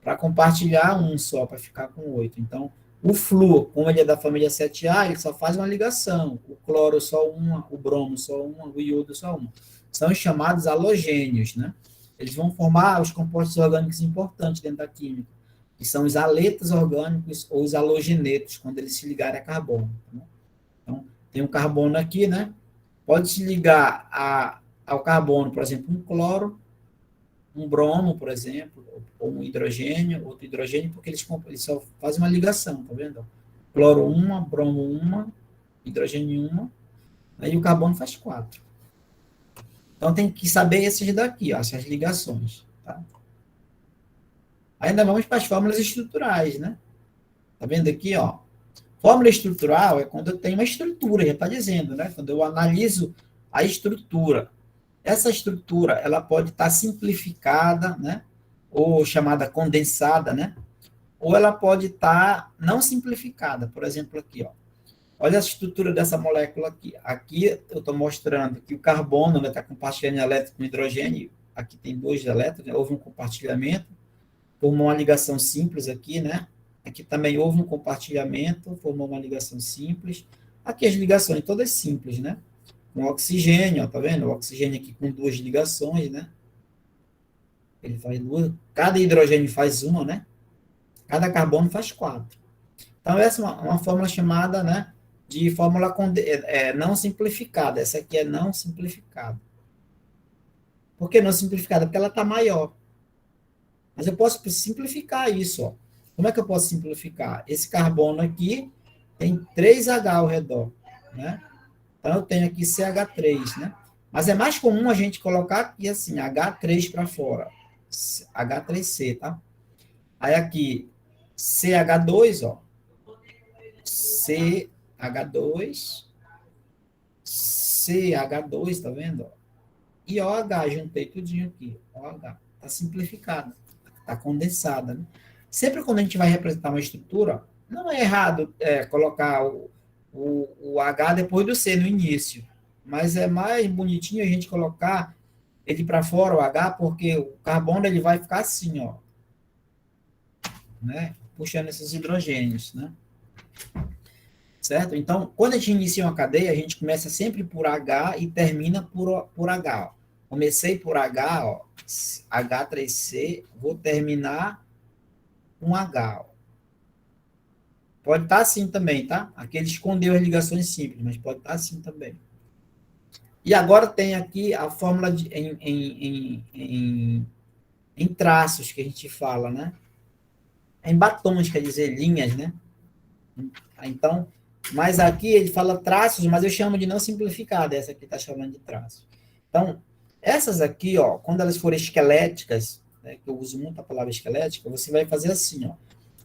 para compartilhar um só, para ficar com 8. Então, o flu, como ele é da família 7A, ele só faz uma ligação. O cloro só uma, o bromo só uma, o iodo só uma. São os chamados halogênios, né? Eles vão formar os compostos orgânicos importantes dentro da química, que são os aletos orgânicos ou os halogenetos, quando eles se ligarem a carbono. Tá? Então, tem um carbono aqui, né? Pode se ligar ao carbono, por exemplo, um cloro, um bromo, por exemplo, ou um hidrogênio, outro hidrogênio, porque eles só fazem uma ligação, tá vendo? Cloro uma, bromo uma, hidrogênio uma, aí o carbono faz 4. Então, tem que saber esses daqui, ó, essas ligações. Tá? Ainda vamos para as fórmulas estruturais, né? Tá vendo aqui, ó? Fórmula estrutural é quando eu tenho uma estrutura, já está dizendo, né? Quando eu analiso a estrutura. Essa estrutura, ela pode estar simplificada, né? Ou chamada condensada, né? Ou ela pode estar não simplificada. Por exemplo, aqui, ó. Olha a estrutura dessa molécula aqui. Aqui eu estou mostrando que o carbono está compartilhando elétron com hidrogênio. Aqui tem 2 elétrons, né? Houve um compartilhamento. Formou uma ligação simples aqui, né? Aqui também houve um compartilhamento, formou uma ligação simples. Aqui as ligações todas simples, né? Com oxigênio, ó, tá vendo? O oxigênio aqui com 2 ligações, né? Ele faz 2. Cada hidrogênio faz uma, né? Cada carbono faz 4. Então, essa é uma fórmula chamada, né? De fórmula não simplificada. Essa aqui é não simplificada. Por que não simplificada? Porque ela está maior. Mas eu posso simplificar isso. Ó. Como é que eu posso simplificar? Esse carbono aqui tem 3H ao redor. Né? Então, eu tenho aqui CH3. Né? Mas é mais comum a gente colocar aqui assim, H3 para fora. H3C, tá? Aí aqui, CH2, ó. CH2, CH2, tá vendo? E OH, juntei tudinho aqui. OH, tá simplificada, tá condensada, né? Sempre quando a gente vai representar uma estrutura, não é errado colocar o H depois do C no início, mas é mais bonitinho a gente colocar ele para fora, o H, porque o carbono ele vai ficar assim, ó, né? Puxando esses hidrogênios, né? certo? Então, quando a gente inicia uma cadeia, a gente começa sempre por H e termina por H. Ó. Comecei por H, ó, H3C, vou terminar com H. Ó. Pode estar assim também, tá? Aqui ele escondeu as ligações simples, mas pode estar assim também. E agora tem aqui a fórmula em traços que a gente fala, né? Em batons, quer dizer, linhas, né? Então, mas aqui ele fala traços, mas eu chamo de não simplificada, essa aqui está chamando de traços. Então, essas aqui, ó, quando elas forem esqueléticas, né, que eu uso muito a palavra esquelética, você vai fazer assim, ó.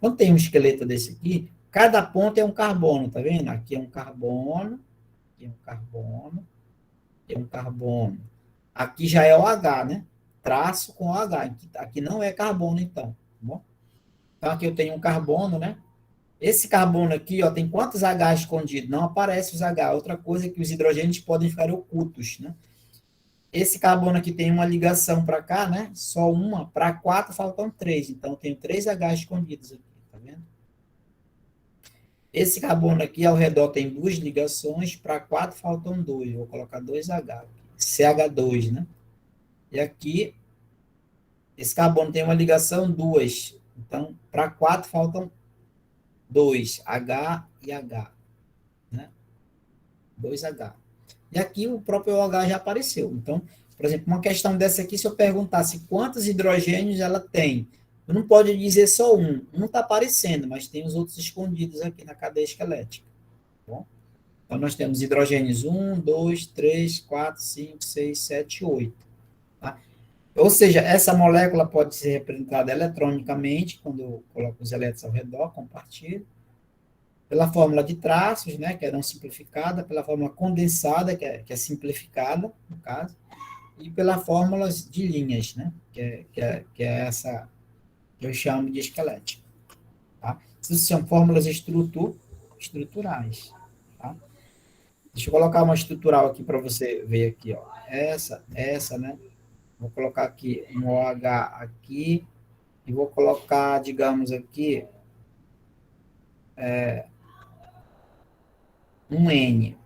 Quando tem um esqueleto desse aqui, cada ponta é um carbono, tá vendo? Aqui é um carbono, aqui é um carbono, aqui é um carbono. Aqui já é o H, né? Traço com OH. Aqui não é carbono, então. Tá bom? Então, aqui eu tenho um carbono, né? Esse carbono aqui, ó, tem quantos H escondidos? Não aparece os H. Outra coisa é que os hidrogênios podem ficar ocultos, né? Esse carbono aqui tem uma ligação para cá, né? Só uma. Para 4 faltam 3. Então, eu tenho 3 H escondidos aqui, tá vendo? Esse carbono aqui ao redor tem 2 ligações. Para 4 faltam 2. Vou colocar 2H aqui. CH2, né? E aqui, esse carbono tem uma ligação 2. Então, para 4 faltam 2, H e H, né? 2H. E aqui o próprio OH já apareceu. Então, por exemplo, uma questão dessa aqui, se eu perguntasse quantos hidrogênios ela tem, eu não pode dizer só um. Um está aparecendo, mas tem os outros escondidos aqui na cadeia esquelética. Tá bom? Então, nós temos hidrogênios 1, 2, 3, 4, 5, 6, 7, 8. Tá? Ou seja, essa molécula pode ser representada eletronicamente, quando eu coloco os elétrons ao redor, compartilho, pela fórmula de traços, né, que é não simplificada, pela fórmula condensada, que é simplificada, no caso, e pela fórmula de linhas, né, que é essa que eu chamo de esquelética. Tá? Essas são fórmulas estruturais. Tá? Deixa eu colocar uma estrutural aqui para você ver aqui. Ó. Essa, né? Vou colocar aqui um OH aqui, e vou colocar, digamos aqui, um N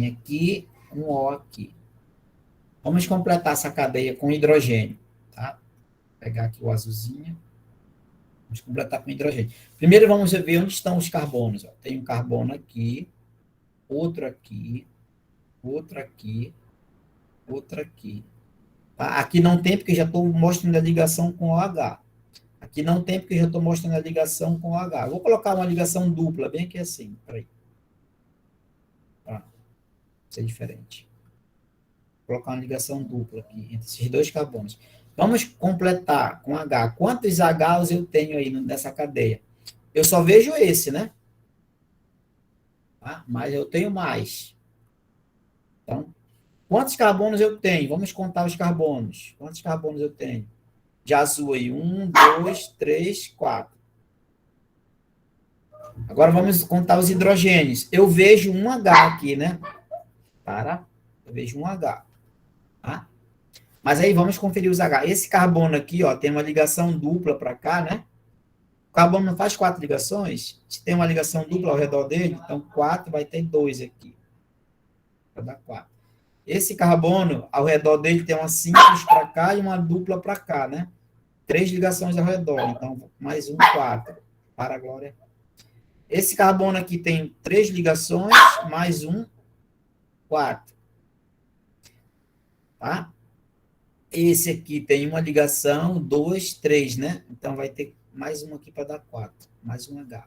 aqui, um O aqui. Vamos completar essa cadeia com hidrogênio, tá? Vou pegar aqui o azulzinho. Vamos completar com hidrogênio. Primeiro vamos ver onde estão os carbonos. Ó. Tem um carbono aqui, outro aqui, outro aqui, outro aqui. Tá? Aqui não tem, porque já estou mostrando a ligação com o OH. Aqui não tem, porque já estou mostrando a ligação com o OH. Vou colocar uma ligação dupla, bem aqui assim. Peraí. Tá. Ser diferente. Vou colocar uma ligação dupla aqui entre esses dois carbonos. Vamos completar com H. Quantos Hs eu tenho aí nessa cadeia? Eu só vejo esse, né? Tá? Mas eu tenho mais. Então, quantos carbonos eu tenho? Vamos contar os carbonos. Quantos carbonos eu tenho? De azul aí. 1, 2, 3, 4. Agora vamos contar os hidrogênios. Eu vejo um H aqui, né? Eu vejo um H. Tá? Mas aí vamos conferir os H. Esse carbono aqui, ó, tem uma ligação dupla para cá, né? O carbono não faz 4 ligações? Se tem uma ligação dupla ao redor dele, então 4 vai ter 2 aqui. Vai dar 4. Esse carbono, ao redor dele, tem uma simples para cá e uma dupla para cá, né? 3 ligações ao redor. Então, mais um, 4. Para a glória. Esse carbono aqui tem 3 ligações, mais um, 4. Tá? Esse aqui tem uma ligação, 2, 3, né? Então, vai ter mais uma aqui para dar 4. Mais um H.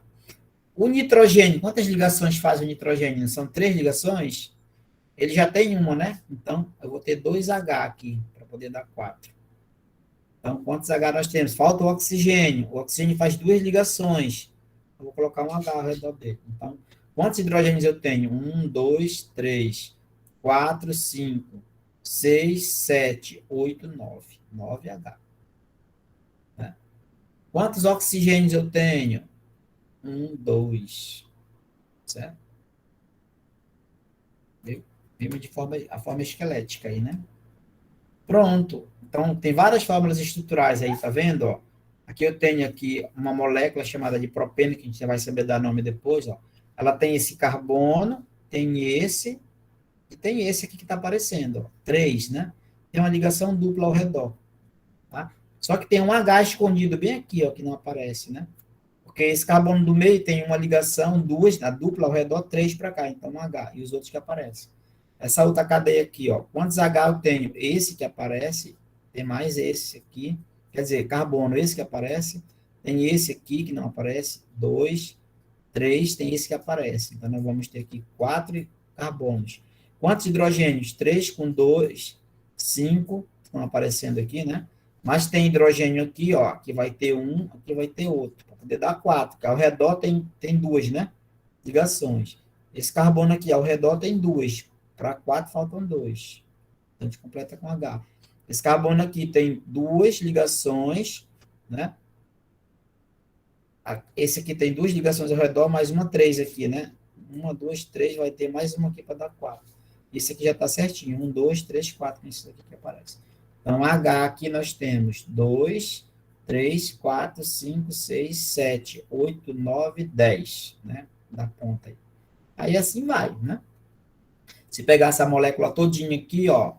O nitrogênio, quantas ligações faz o nitrogênio? São 3 ligações? Ele já tem uma, né? Então, eu vou ter 2H aqui, para poder dar 4. Então, quantos H nós temos? Falta o oxigênio. O oxigênio faz 2 ligações. Eu vou colocar um H ao redor dele. Então, quantos hidrogênios eu tenho? 1, 2, 3, 4, 5, 6, 7, 8, 9. 9H. Né? Quantos oxigênios eu tenho? 1, 2. Certo? Vimos de a forma esquelética aí, né? Pronto. Então, tem várias fórmulas estruturais aí, tá vendo? Ó? Aqui eu tenho aqui uma molécula chamada de propeno, que a gente vai saber dar nome depois, ó. ela tem esse carbono, tem esse, e tem esse aqui que está aparecendo, ó, 3, né? Tem uma ligação dupla ao redor, tá? Só que tem um H escondido bem aqui, ó, que não aparece, né? Porque esse carbono do meio tem uma ligação, duas, a dupla ao redor, 3 para cá, então um H, e os outros que aparecem. Essa outra cadeia aqui, ó, quantos H eu tenho? Esse que aparece, tem mais esse aqui, quer dizer, carbono, esse que aparece, tem esse aqui que não aparece, 2, 3, tem esse que aparece. Então, nós vamos ter aqui 4 carbonos. Quantos hidrogênios? 3 com 2, 5, estão aparecendo aqui, né? Mas tem hidrogênio aqui, ó, aqui vai ter um, aqui vai ter outro, para poder dar 4, que ao redor tem duas, né? Ligações. Esse carbono aqui ao redor tem duas, para 4 faltam 2. Então, a gente completa com H. Esse carbono aqui tem duas ligações, né? Esse aqui tem duas ligações ao redor, mais uma 3 aqui, né? 1, 2, 3, vai ter mais uma aqui para dar 4. Esse aqui já está certinho. 1, 2, 3, 4, com isso aqui que aparece. Então, H aqui nós temos 2, 3, 4, 5, 6, 7, 8, 9, 10, né? Da ponta aí. Aí assim vai, né? Se pegar essa molécula todinha aqui, ó,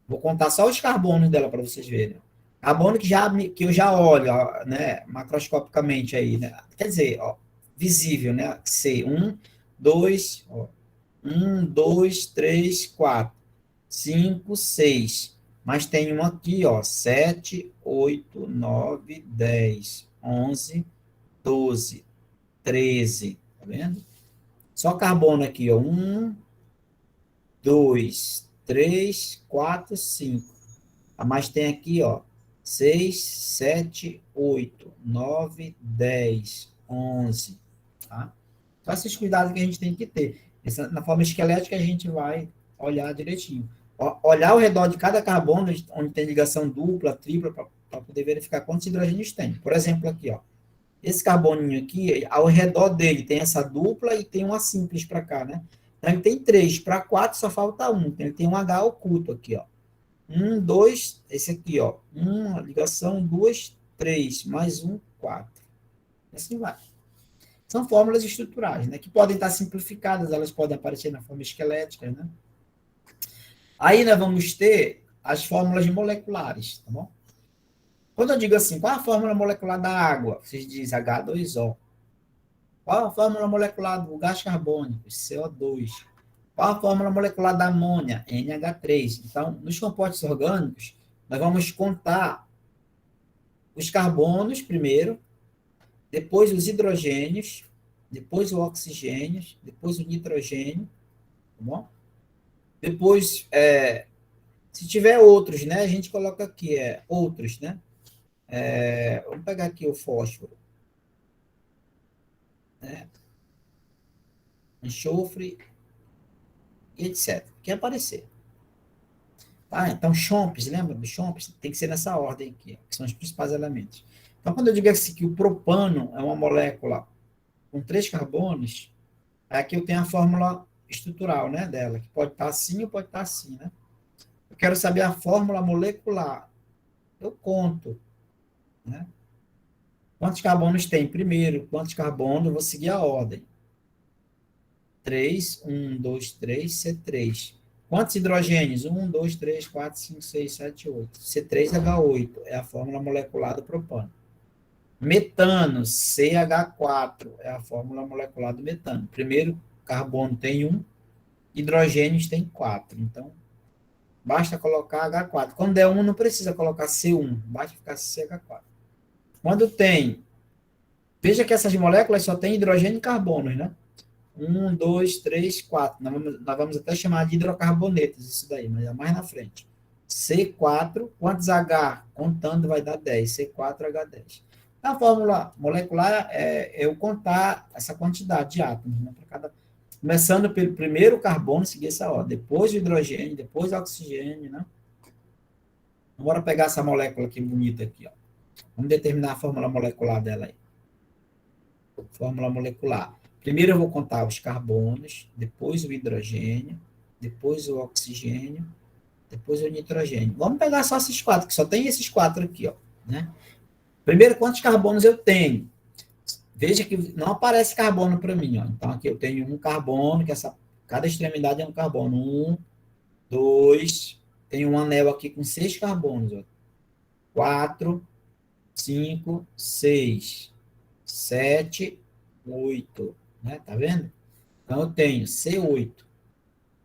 vou contar só os carbonos dela para vocês verem. Carbono que eu já olho, ó, né, macroscopicamente aí, né? Quer dizer, ó, visível, né? C, 1, 2, ó, 1, 2, 3, 4, 5, 6. Mas tem um aqui, ó, 7, 8, 9, 10, 11, 12, 13, tá vendo? Só carbono aqui, ó, 1, 2, 3, 4, 5. Mas tem aqui, ó, 6, 7, 8, 9, 10, 11. Tá? Então, esses cuidados que a gente tem que ter. Na forma esquelética, a gente vai olhar direitinho. Olhar ao redor de cada carbono, onde tem ligação dupla, tripla, para poder verificar quantos hidrogênios tem. Por exemplo, aqui, ó. Esse carboninho aqui, ao redor dele tem essa dupla e tem uma simples para cá, né? Então, ele tem 3. Para 4 só falta 1. Então, ele tem um H oculto aqui, ó. 1, 2, esse aqui, ó. 1, ligação, 2, 3, mais 1, 4. Assim vai. São fórmulas estruturais, né? Que podem estar simplificadas, elas podem aparecer na forma esquelética, né? Aí nós vamos ter as fórmulas moleculares, tá bom? Quando eu digo assim, qual a fórmula molecular da água? Vocês dizem H2O. Qual a fórmula molecular do gás carbônico? CO2. Qual a fórmula molecular da amônia? NH3. Então, nos compostos orgânicos, nós vamos contar os carbonos primeiro, depois os hidrogênios, depois o oxigênio, depois o nitrogênio, tá bom? Depois, se tiver outros, né, a gente coloca aqui, outros, né? Vamos pegar aqui o fósforo. Né? Enxofre, e etc. Que aparecer. Tá? Então, CHOMPs, lembra do CHOMPs? Tem que ser nessa ordem aqui, que são os principais elementos. Então, quando eu digo assim que o propano é uma molécula com 3 carbonos, aqui eu tenho a fórmula estrutural, né, dela, que pode estar assim ou pode estar assim, né? Eu quero saber a fórmula molecular. Eu conto, né? Quantos carbonos tem primeiro? Quantos carbonos? Eu vou seguir a ordem. 3, 1, 2, 3, C3. Quantos hidrogênios? 1, 2, 3, 4, 5, 6, 7, 8. C3H8 é a fórmula molecular do propano. Metano, CH4, é a fórmula molecular do metano. Primeiro carbono tem 1, hidrogênios tem 4. Então, basta colocar H4. Quando der 1, não precisa colocar C1, basta ficar CH4. Quando tem... Veja que essas moléculas só têm hidrogênio e carbonos, né? 1, 2, 3, 4. Nós vamos até chamar de hidrocarbonetos, isso daí, mas é mais na frente. C4, quantos H? Contando vai dar 10. C4H10. A fórmula molecular é eu contar essa quantidade de átomos, né, para cada... Começando pelo primeiro carbono, seguir essa ordem. Depois o hidrogênio, depois o oxigênio, né? Bora pegar essa molécula aqui bonita aqui, ó. Vamos determinar a fórmula molecular dela aí. Fórmula molecular. Primeiro eu vou contar os carbonos, depois o hidrogênio, depois o oxigênio, depois o nitrogênio. Vamos pegar só esses 4, que só tem esses 4 aqui, ó, né? Primeiro, quantos carbonos eu tenho? Veja que não aparece carbono para mim, ó. Então, aqui eu tenho um carbono, cada extremidade é um carbono. Um, dois, tem um anel aqui com 6 carbonos, ó. 4, 5, 6, 7, 8, né? Tá vendo? Então, eu tenho C8,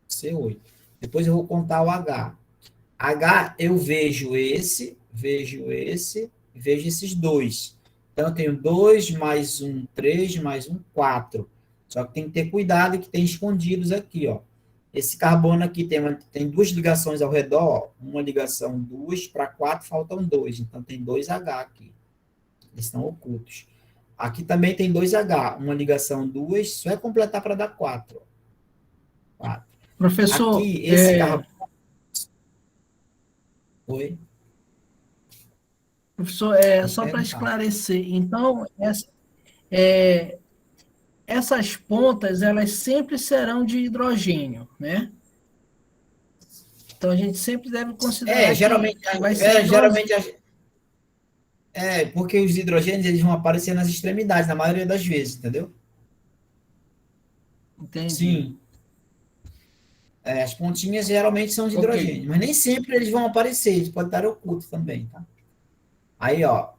C8. Depois eu vou contar o H. H, eu vejo esse, e vejo esses dois. Então, eu tenho 2 mais um, 3 mais um, 4. Só que tem que ter cuidado que tem escondidos aqui, ó. Esse carbono aqui tem duas ligações ao redor, ó. Uma ligação, duas, para 4 faltam 2. Então, tem 2H aqui. Eles estão ocultos. Aqui também tem 2H. Uma ligação, duas, só é completar para dar 4. 4. Professor, Aqui, esse carbono... Oi? professor, Pode só para perguntar. esclarecer, então, é, essas pontas, elas sempre serão de hidrogênio, né? Então, a gente sempre deve considerar que vai ser hidrogênio. Geralmente porque os hidrogênios eles vão aparecer nas extremidades, na maioria das vezes, entendeu? Entendi. Sim, as pontinhas geralmente são de Ok. hidrogênio, mas nem sempre eles vão aparecer, eles podem estar ocultos também, tá? Aí, ó,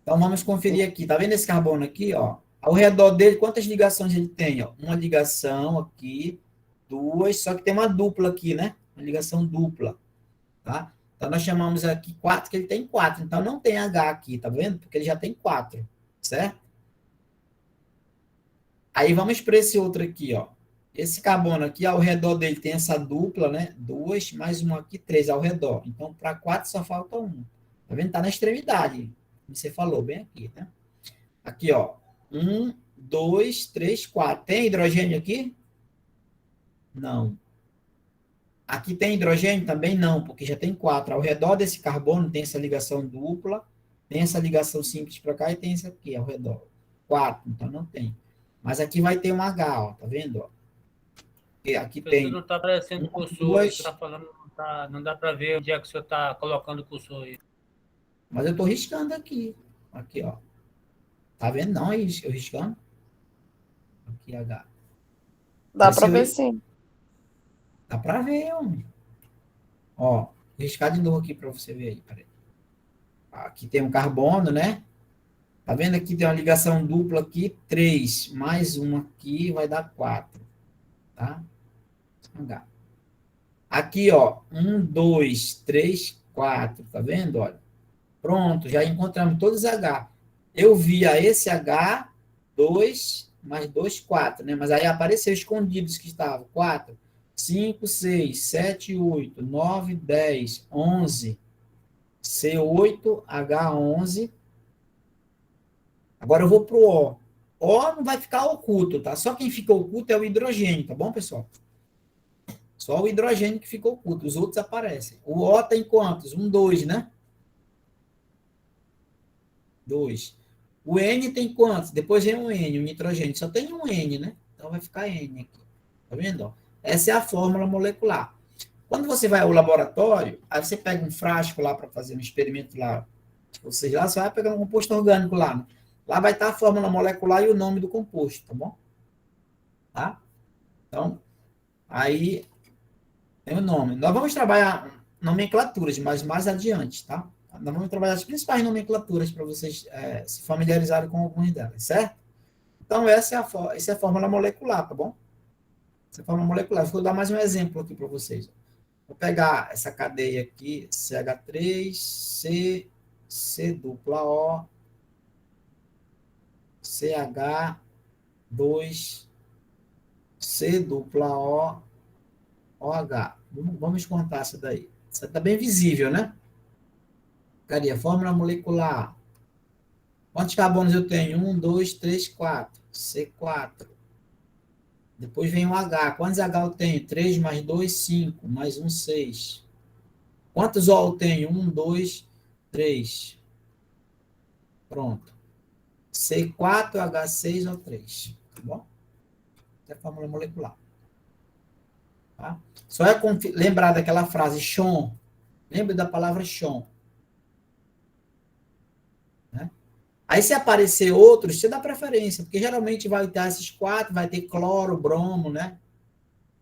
então vamos conferir aqui, tá vendo esse carbono aqui, ó? Ao redor dele, quantas ligações ele tem, ó? Uma ligação aqui, duas, só que tem uma dupla aqui, né? Uma ligação dupla, tá? Então nós chamamos aqui 4, que ele tem 4, então não tem H aqui, tá vendo? Porque ele já tem 4, certo? Aí vamos para esse outro aqui, ó. Esse carbono aqui, ao redor dele tem essa dupla, né? 2, mais um aqui, 3 ao redor. Então, para 4 só falta 1. Tá vendo? Tá na extremidade. Você falou bem aqui, né? Aqui, ó. 1, 2, 3, 4. Tem hidrogênio aqui? Não. Aqui tem hidrogênio? Também não, porque já tem 4. Ao redor desse carbono tem essa ligação dupla, tem essa ligação simples para cá e tem essa aqui ao redor. 4, então não tem. Mas aqui vai ter um H, ó, tá vendo? Ó? E aqui Professor, tem não está aparecendo o uma, cursor aí que duas, está falando, não dá para ver onde é que o senhor está colocando o cursor aí. mas eu tô riscando aqui. Aqui, ó. Tá vendo? Não, eu riscando. Aqui, H. Dá para Apareceu ver aí? sim. Dá pra ver, homem. Ó, vou riscar de novo aqui pra você ver aí. Peraí. Aqui tem um carbono, né? Tá vendo aqui? Tem uma ligação dupla aqui. 3 mais uma aqui vai dar 4. Tá? H. Aqui, ó. 1, 2, 3, 4. Tá vendo? Olha. Pronto, já encontramos todos os H. Eu via esse H, 2 mais 2, 4, né? Mas aí apareceu escondidos que estavam 4, 5, 6, 7, 8, 9, 10, 11, C8, H11. Agora eu vou para o O. O não vai ficar oculto, tá? Só quem fica oculto é o hidrogênio, tá bom, pessoal? Só o hidrogênio que fica oculto, os outros aparecem. O O tem quantos? 1, 2, né? 2. O N tem quantos? Depois vem um N, o nitrogênio. Só tem um N, né? Então vai ficar N aqui. Tá vendo? Essa é a fórmula molecular. Quando você vai ao laboratório, aí você pega um frasco lá para fazer um experimento lá. Ou seja, lá você vai pegar um composto orgânico lá. Né? Lá vai estar a fórmula molecular e o nome do composto, tá bom? Tá? Então, aí tem o nome. Nós vamos trabalhar nomenclaturas, mas mais adiante, tá? Nós vamos trabalhar as principais nomenclaturas para vocês se familiarizarem com algumas delas, certo? Então, essa é a fórmula molecular, tá bom? Essa é a fórmula molecular. Vou dar mais um exemplo aqui para vocês. Vou pegar essa cadeia aqui, CH3, C dupla O, CH2, C dupla O, OH. Vamos contar isso daí. Isso está bem visível, né? Cadê? A fórmula molecular. Quantos carbonos eu tenho? 1, 2, 3, 4. C4. Depois vem o H. Quantos H eu tenho? 3 mais 2, 5. Mais 1, 6. Quantos O eu tenho? 1, 2, 3. Pronto. C4H6O3. Tá bom? Essa é a fórmula molecular. Tá? Só é lembrar daquela frase Chon. Lembre da palavra Chon. Né? Aí, se aparecer outros, você dá preferência, porque geralmente vai ter esses 4, vai ter cloro, bromo, né?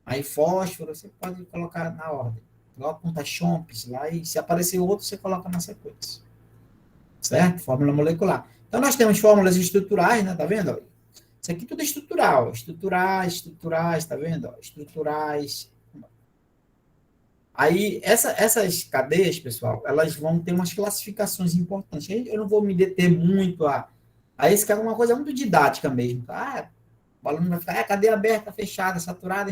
Aí fósforo, você pode colocar na ordem. Coloca um Chomps lá e se aparecer outro, você coloca na sequência. Certo? Fórmula molecular. Então, nós temos fórmulas estruturais, né? Tá vendo? Isso aqui tudo é estrutural. Estruturais, tá vendo? Estruturais. Aí, essas cadeias, pessoal, elas vão ter umas classificações importantes. Eu não vou me deter muito a isso, que é uma coisa muito didática mesmo. Tá? O aluno vai ficar, cadeia aberta, fechada, saturada,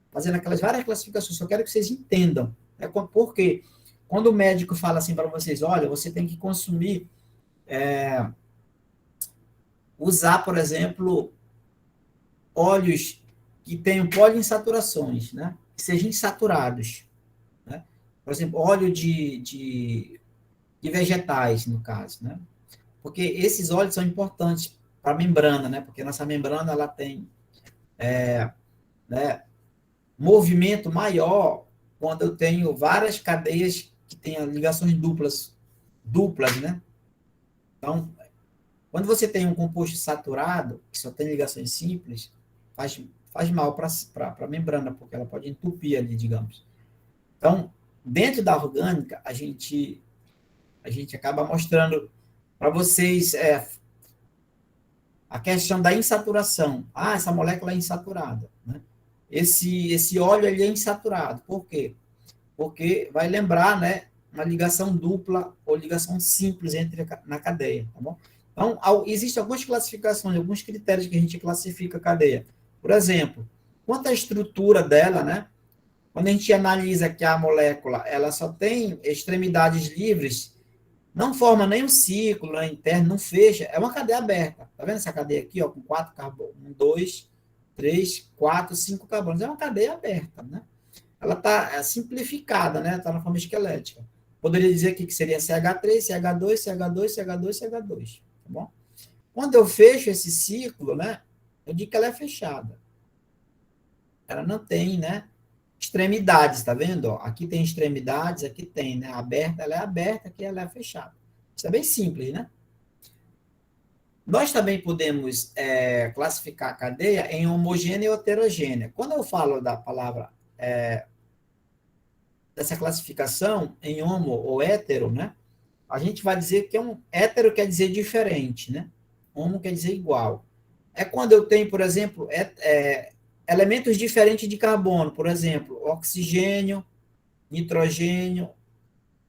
fazendo aquelas várias classificações. Só quero que vocês entendam. Por quê? Quando o médico fala assim para vocês, olha, você tem que consumir, usar, por exemplo, óleos que tenham poliinsaturações, né? Que sejam insaturados. Né? Por exemplo, óleo de vegetais, no caso, né? Porque esses óleos são importantes para a membrana, né? Porque nossa membrana ela tem né, movimento maior quando eu tenho várias cadeias que têm ligações duplas, né? Então, quando você tem um composto saturado, que só tem ligações simples, faz mal para a membrana, porque ela pode entupir ali, digamos. Então, dentro da orgânica, a gente acaba mostrando para vocês a questão da insaturação. Ah, essa molécula é insaturada. Né? Esse óleo ele é insaturado. Por quê? Porque vai lembrar, né, uma ligação dupla ou ligação simples na cadeia. Tá bom? Então, existem algumas classificações, alguns critérios que a gente classifica a cadeia. Por exemplo, quanto à estrutura dela, né? Quando a gente analisa que a molécula ela só tem extremidades livres, não forma nenhum ciclo, né, interno, não fecha, é uma cadeia aberta. Tá vendo essa cadeia aqui, ó, com 4 carbonos? 1, 2, 3, 4, 5 carbonos. É uma cadeia aberta, né? Ela está simplificada, né? Está na forma esquelética. Poderia dizer aqui que seria CH3, CH2, CH2, CH2, CH2. Tá bom? Quando eu fecho esse ciclo, né? Eu digo que ela é fechada. Ela não tem, né? Extremidades, tá vendo? Ó, aqui tem extremidades, aqui tem, né? Aberta, ela é aberta, aqui ela é fechada. Isso é bem simples, né? Nós também podemos classificar a cadeia em homogênea e heterogênea. Quando eu falo da palavra, dessa classificação em homo ou hétero, né? A gente vai dizer que hétero quer dizer diferente, né? Homo quer dizer igual. É quando eu tenho, por exemplo, elementos diferentes de carbono, por exemplo, oxigênio, nitrogênio,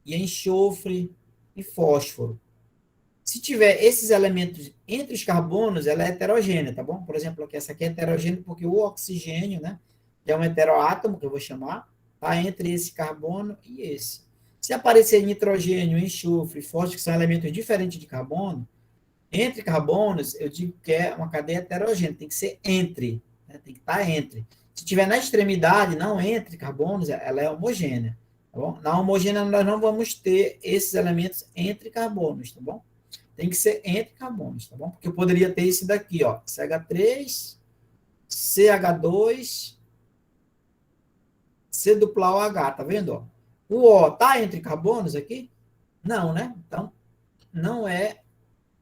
e enxofre e fósforo. Se tiver esses elementos entre os carbonos, ela é heterogênea, tá bom? Por exemplo, aqui, essa aqui é heterogênea porque o oxigênio, né, que é um heteroátomo, que eu vou chamar, está entre esse carbono e esse. Se aparecer nitrogênio, enxofre e fósforo, que são elementos diferentes de carbono, entre carbonos, eu digo que é uma cadeia heterogênea, tem que ser entre. Tem que estar entre. Se tiver na extremidade, não entre carbonos, ela é homogênea. Tá bom? Na homogênea, nós não vamos ter esses elementos entre carbonos, tá bom? Tem que ser entre carbonos, tá bom? Porque eu poderia ter esse daqui, ó, CH3, CH2, C dupla OH, tá vendo? Ó? O O tá entre carbonos aqui? Não, né? Então, não é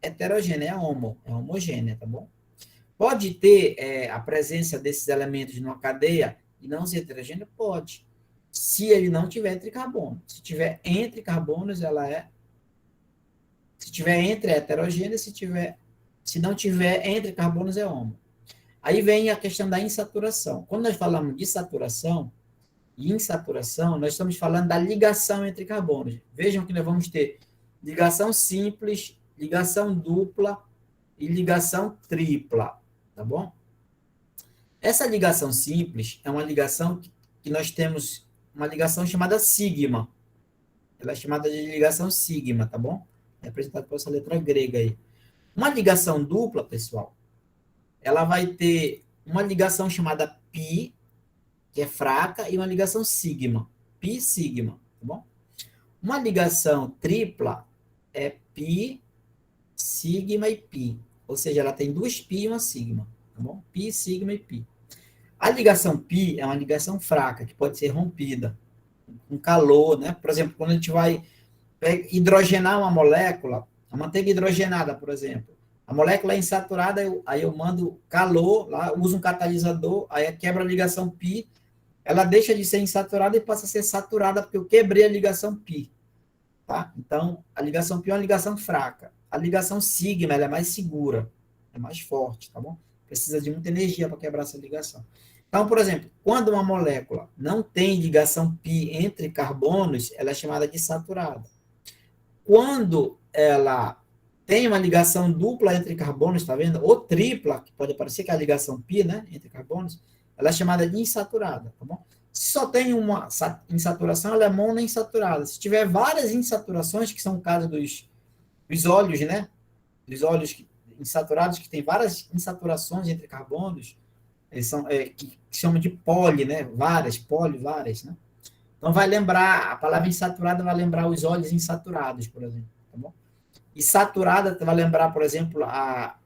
heterogênea, é homogênea, tá bom? Pode ter a presença desses elementos numa cadeia e não ser heterogênea? Pode. Se ele não tiver entre carbonos. Se tiver entre carbonos, ela é. Se tiver entre, é heterogênea. Se não tiver entre carbonos, é homo. Aí vem a questão da insaturação. Quando nós falamos de saturação e insaturação, nós estamos falando da ligação entre carbonos. Vejam que nós vamos ter ligação simples, ligação dupla e ligação tripla. Tá bom? Essa ligação simples é uma ligação que nós temos uma ligação chamada sigma. Ela é chamada de ligação sigma, tá bom? É representada por essa letra grega aí. Uma ligação dupla, pessoal, ela vai ter uma ligação chamada pi, que é fraca, e uma ligação sigma. Pi, sigma, tá bom? Uma ligação tripla é pi, sigma e pi. Ou seja, ela tem 2 pi e uma sigma, tá bom? Pi, sigma e pi. A ligação pi é uma ligação fraca, que pode ser rompida com calor, né? Por exemplo, quando a gente vai hidrogenar uma molécula, A manteiga hidrogenada, por exemplo. A molécula é insaturada, aí eu mando calor, lá, uso um catalisador, aí quebra a ligação π, ela deixa de ser insaturada e passa a ser saturada, porque eu quebrei a ligação π. Tá? Então, a ligação π é uma ligação fraca. A ligação sigma, ela é mais segura, é mais forte, tá bom? Precisa de muita energia para quebrar essa ligação. Então, por exemplo, quando uma molécula não tem ligação π entre carbonos, ela é chamada de saturada. Quando ela tem uma ligação dupla entre carbonos, tá vendo? Ou tripla, que pode parecer que é a ligação π, né, entre carbonos, ela é chamada de insaturada, tá bom? Se só tem uma insaturação, ela é monoinsaturada. Se tiver várias insaturações, que são o caso dos óleos, né? Dos óleos insaturados, que tem várias insaturações entre carbonos, eles são, que chamam de poli, né? Várias, né? Então, vai lembrar, a palavra insaturada vai lembrar os óleos insaturados, por exemplo, tá bom? E saturada vai lembrar, por exemplo, a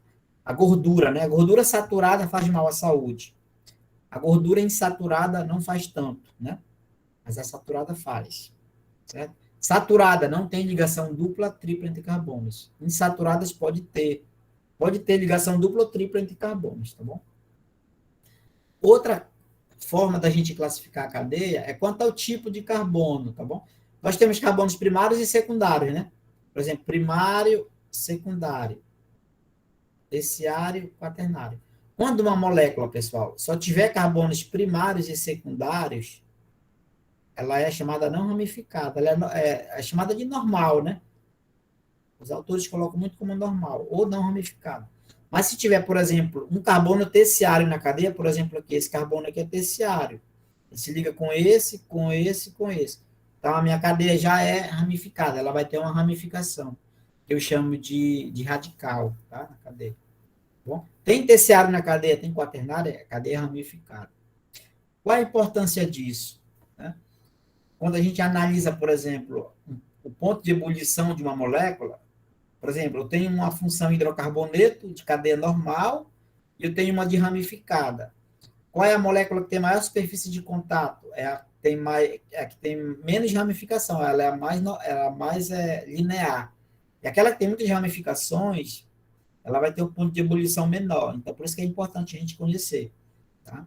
gordura, né? A gordura saturada faz mal à saúde. A gordura insaturada não faz tanto, né? Mas a saturada faz, certo? Saturada não tem ligação dupla, tripla entre carbonos. Insaturadas pode ter ligação dupla ou tripla entre carbonos, tá bom? Outra forma da gente classificar a cadeia é quanto ao tipo de carbono, tá bom? Nós temos carbonos primários e secundários, né? Por exemplo, primário, secundário, terciário, quaternário. Quando uma molécula, pessoal, só tiver carbonos primários e secundários, ela é chamada não ramificada, ela é chamada de normal, né? Os autores colocam muito como normal, ou não ramificada. Mas se tiver, por exemplo, um carbono terciário na cadeia, por exemplo, aqui, esse carbono aqui é terciário. Ele se liga com esse, com esse, com esse. Então, a minha cadeia já é ramificada, ela vai ter uma ramificação, que eu chamo de radical, tá? Na cadeia. Bom, tem terciário na cadeia, tem quaternário, a cadeia é ramificada. Qual a importância disso? Né? Quando a gente analisa, por exemplo, o ponto de ebulição de uma molécula, por exemplo, eu tenho uma função hidrocarboneto de cadeia normal e eu tenho uma de ramificada. Qual é a molécula que tem maior superfície de contato? É a que tem menos ramificação, ela é a mais linear. E aquela que tem muitas ramificações, ela vai ter um ponto de ebulição menor. Então, por isso que é importante a gente conhecer. Tá?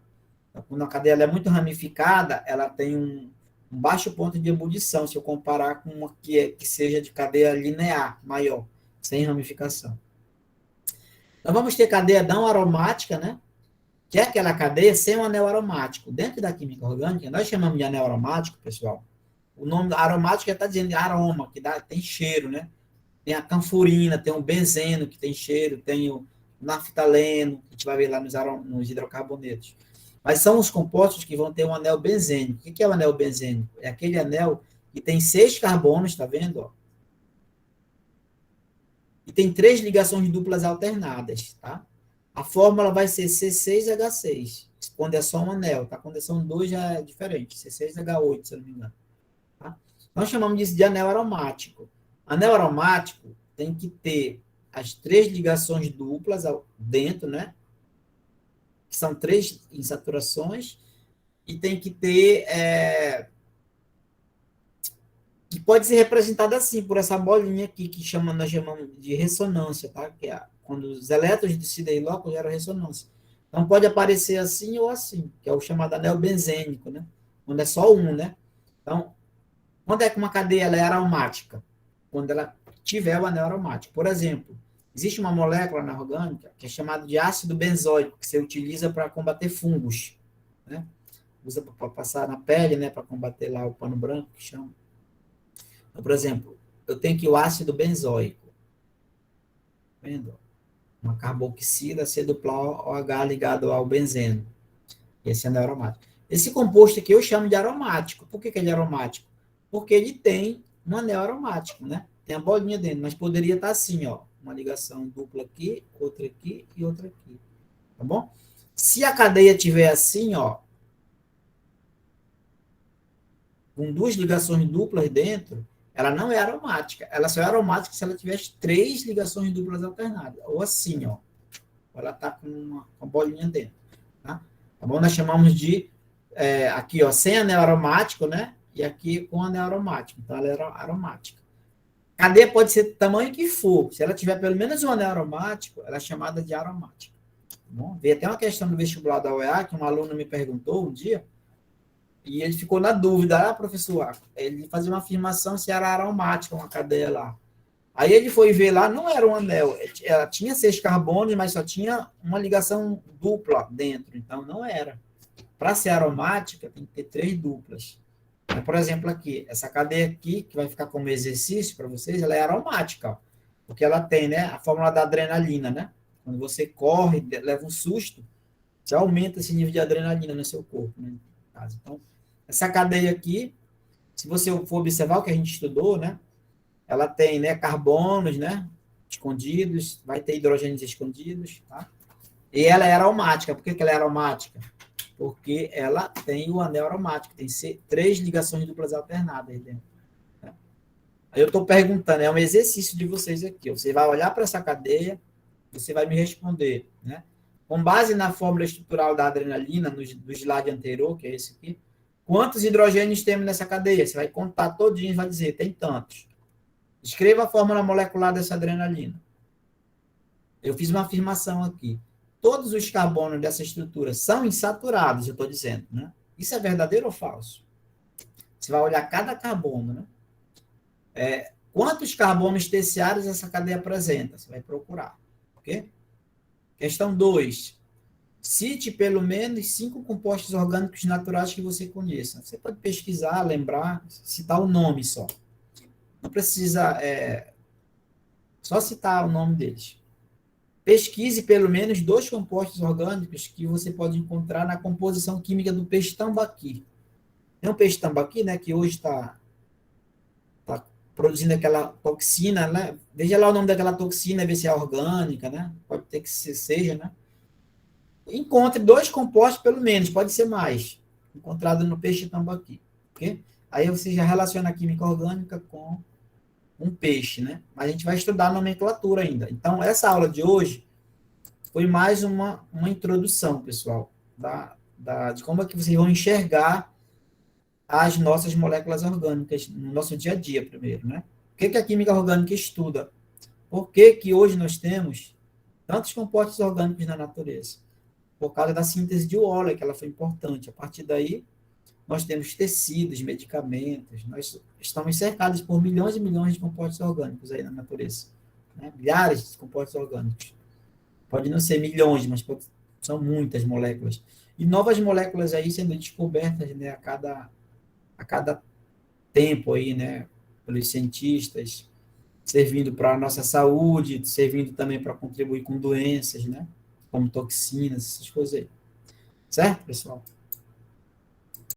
Então, quando a cadeia é muito ramificada, ela tem um baixo ponto de ebulição, se eu comparar com uma que seja de cadeia linear, maior, sem ramificação. Então, vamos ter cadeia não aromática, né? Que é aquela cadeia sem um anel aromático. Dentro da química orgânica, nós chamamos de anel aromático, pessoal. O nome aromático já está dizendo de aroma, que tem cheiro, né? Tem a canfurina, tem o benzeno, que tem cheiro, tem o naftaleno, que a gente vai ver lá nos hidrocarbonetos. Mas são os compostos que vão ter um anel benzênico. O que é o anel benzênico? É aquele anel que tem 6 carbonos, tá vendo? Ó? E tem 3 ligações duplas alternadas, tá? A fórmula vai ser C6H6, quando é só um anel, tá? Quando são 2 já é diferente, C6H8, se eu não me engano. Tá? Nós chamamos disso de anel aromático. Anel aromático tem que ter as 3 ligações duplas dentro, né? Que são 3 insaturações, e tem que ter, que pode ser representada assim, por essa bolinha aqui, que nós chamamos de ressonância, tá? Que é quando os elétrons decidem em loco, geram ressonância. Então, pode aparecer assim ou assim, que é o chamado anel benzênico, né? Quando é só um, né? Então, quando é que uma cadeia ela é aromática? Quando ela tiver o anel aromático. Por exemplo, existe uma molécula na orgânica que é chamada de ácido benzoico, que você utiliza para combater fungos, né? Usa para passar na pele, né? Para combater lá o pano branco, que chama. Então, por exemplo, eu tenho aqui o ácido benzoico. Tá vendo? Uma carboxila C-OH ligado ao benzeno. Esse é aromático. Esse composto aqui eu chamo de aromático. Por que ele é aromático? Porque ele tem um anel aromático, né? Tem a bolinha dentro, mas poderia estar assim, ó. Uma ligação dupla aqui, outra aqui e outra aqui. Tá bom? Se a cadeia tiver assim, ó, com 2 ligações duplas dentro, ela não é aromática. Ela só é aromática se ela tiver as 3 ligações duplas alternadas. Ou assim, ó. Ela está com uma bolinha dentro. Tá? Tá bom? Nós chamamos de, aqui, ó, sem anel aromático, né? E aqui com anel aromático. Então, ela é aromática. cadeia pode ser do tamanho que for. Se ela tiver pelo menos um anel aromático, ela é chamada de aromática. Tá bom? Veio até uma questão do vestibular da UEA, que um aluno me perguntou um dia, e ele ficou na dúvida, professor, ele fazia uma afirmação se era aromática uma cadeia lá. Aí ele foi ver lá, não era um anel, ela tinha 6 carbonos, mas só tinha uma ligação dupla dentro, então não era. Para ser aromática, tem que ter 3 duplas. Então, por exemplo, aqui, essa cadeia aqui, que vai ficar como exercício para vocês, ela é aromática, ó, porque ela tem, né, a fórmula da adrenalina, né? Quando você corre, leva um susto, você aumenta esse nível de adrenalina no seu corpo, né? Então, essa cadeia aqui, se você for observar o que a gente estudou, né? Ela tem, né, carbonos, né, escondidos, vai ter hidrogênios escondidos, tá? E ela é aromática. Por que ela é aromática? Porque ela tem o anel aromático, tem 3 ligações duplas alternadas dentro. Tá? Aí eu estou perguntando, é um exercício de vocês aqui. Você vai olhar para essa cadeia, você vai me responder, né? Com base na fórmula estrutural da adrenalina, do slide anterior, que é esse aqui, quantos hidrogênios temos nessa cadeia? Você vai contar todinho e vai dizer, tem tantos. Escreva a fórmula molecular dessa adrenalina. Eu fiz uma afirmação aqui. Todos os carbonos dessa estrutura são insaturados, eu estou dizendo, né? Isso é verdadeiro ou falso? Você vai olhar cada carbono, né? Quantos carbonos terciários essa cadeia apresenta? Você vai procurar, ok? Questão 2. Cite pelo menos 5 compostos orgânicos naturais que você conheça. Você pode pesquisar, lembrar, citar o nome só. Não precisa só citar o nome deles. Pesquise pelo menos 2 compostos orgânicos que você pode encontrar na composição química do peixe tambaqui. Tem um peixe tambaqui, né, que hoje está produzindo aquela toxina, né? Veja lá o nome daquela toxina, ver se é orgânica, né? Pode ter que seja, né? Encontre 2 compostos pelo menos, pode ser mais, encontrado no peixe tambaqui, ok? Aí você já relaciona a química orgânica com um peixe, né? Mas a gente vai estudar a nomenclatura ainda. Então, essa aula de hoje foi mais uma introdução, pessoal, de como é que vocês vão enxergar as nossas moléculas orgânicas no nosso dia a dia, primeiro, né? O que a química orgânica estuda? Por que hoje nós temos tantos compostos orgânicos na natureza? Por causa da síntese de óleo, que ela foi importante. A partir daí, nós temos tecidos, medicamentos, nós estamos cercados por milhões e milhões de compostos orgânicos aí na natureza, né? Milhares de compostos orgânicos. Pode não ser milhões, mas são muitas moléculas. E novas moléculas aí sendo descobertas, né, a cada tempo aí, né, pelos cientistas, servindo para a nossa saúde, servindo também para contribuir com doenças, né, como toxinas, essas coisas aí. Certo, pessoal?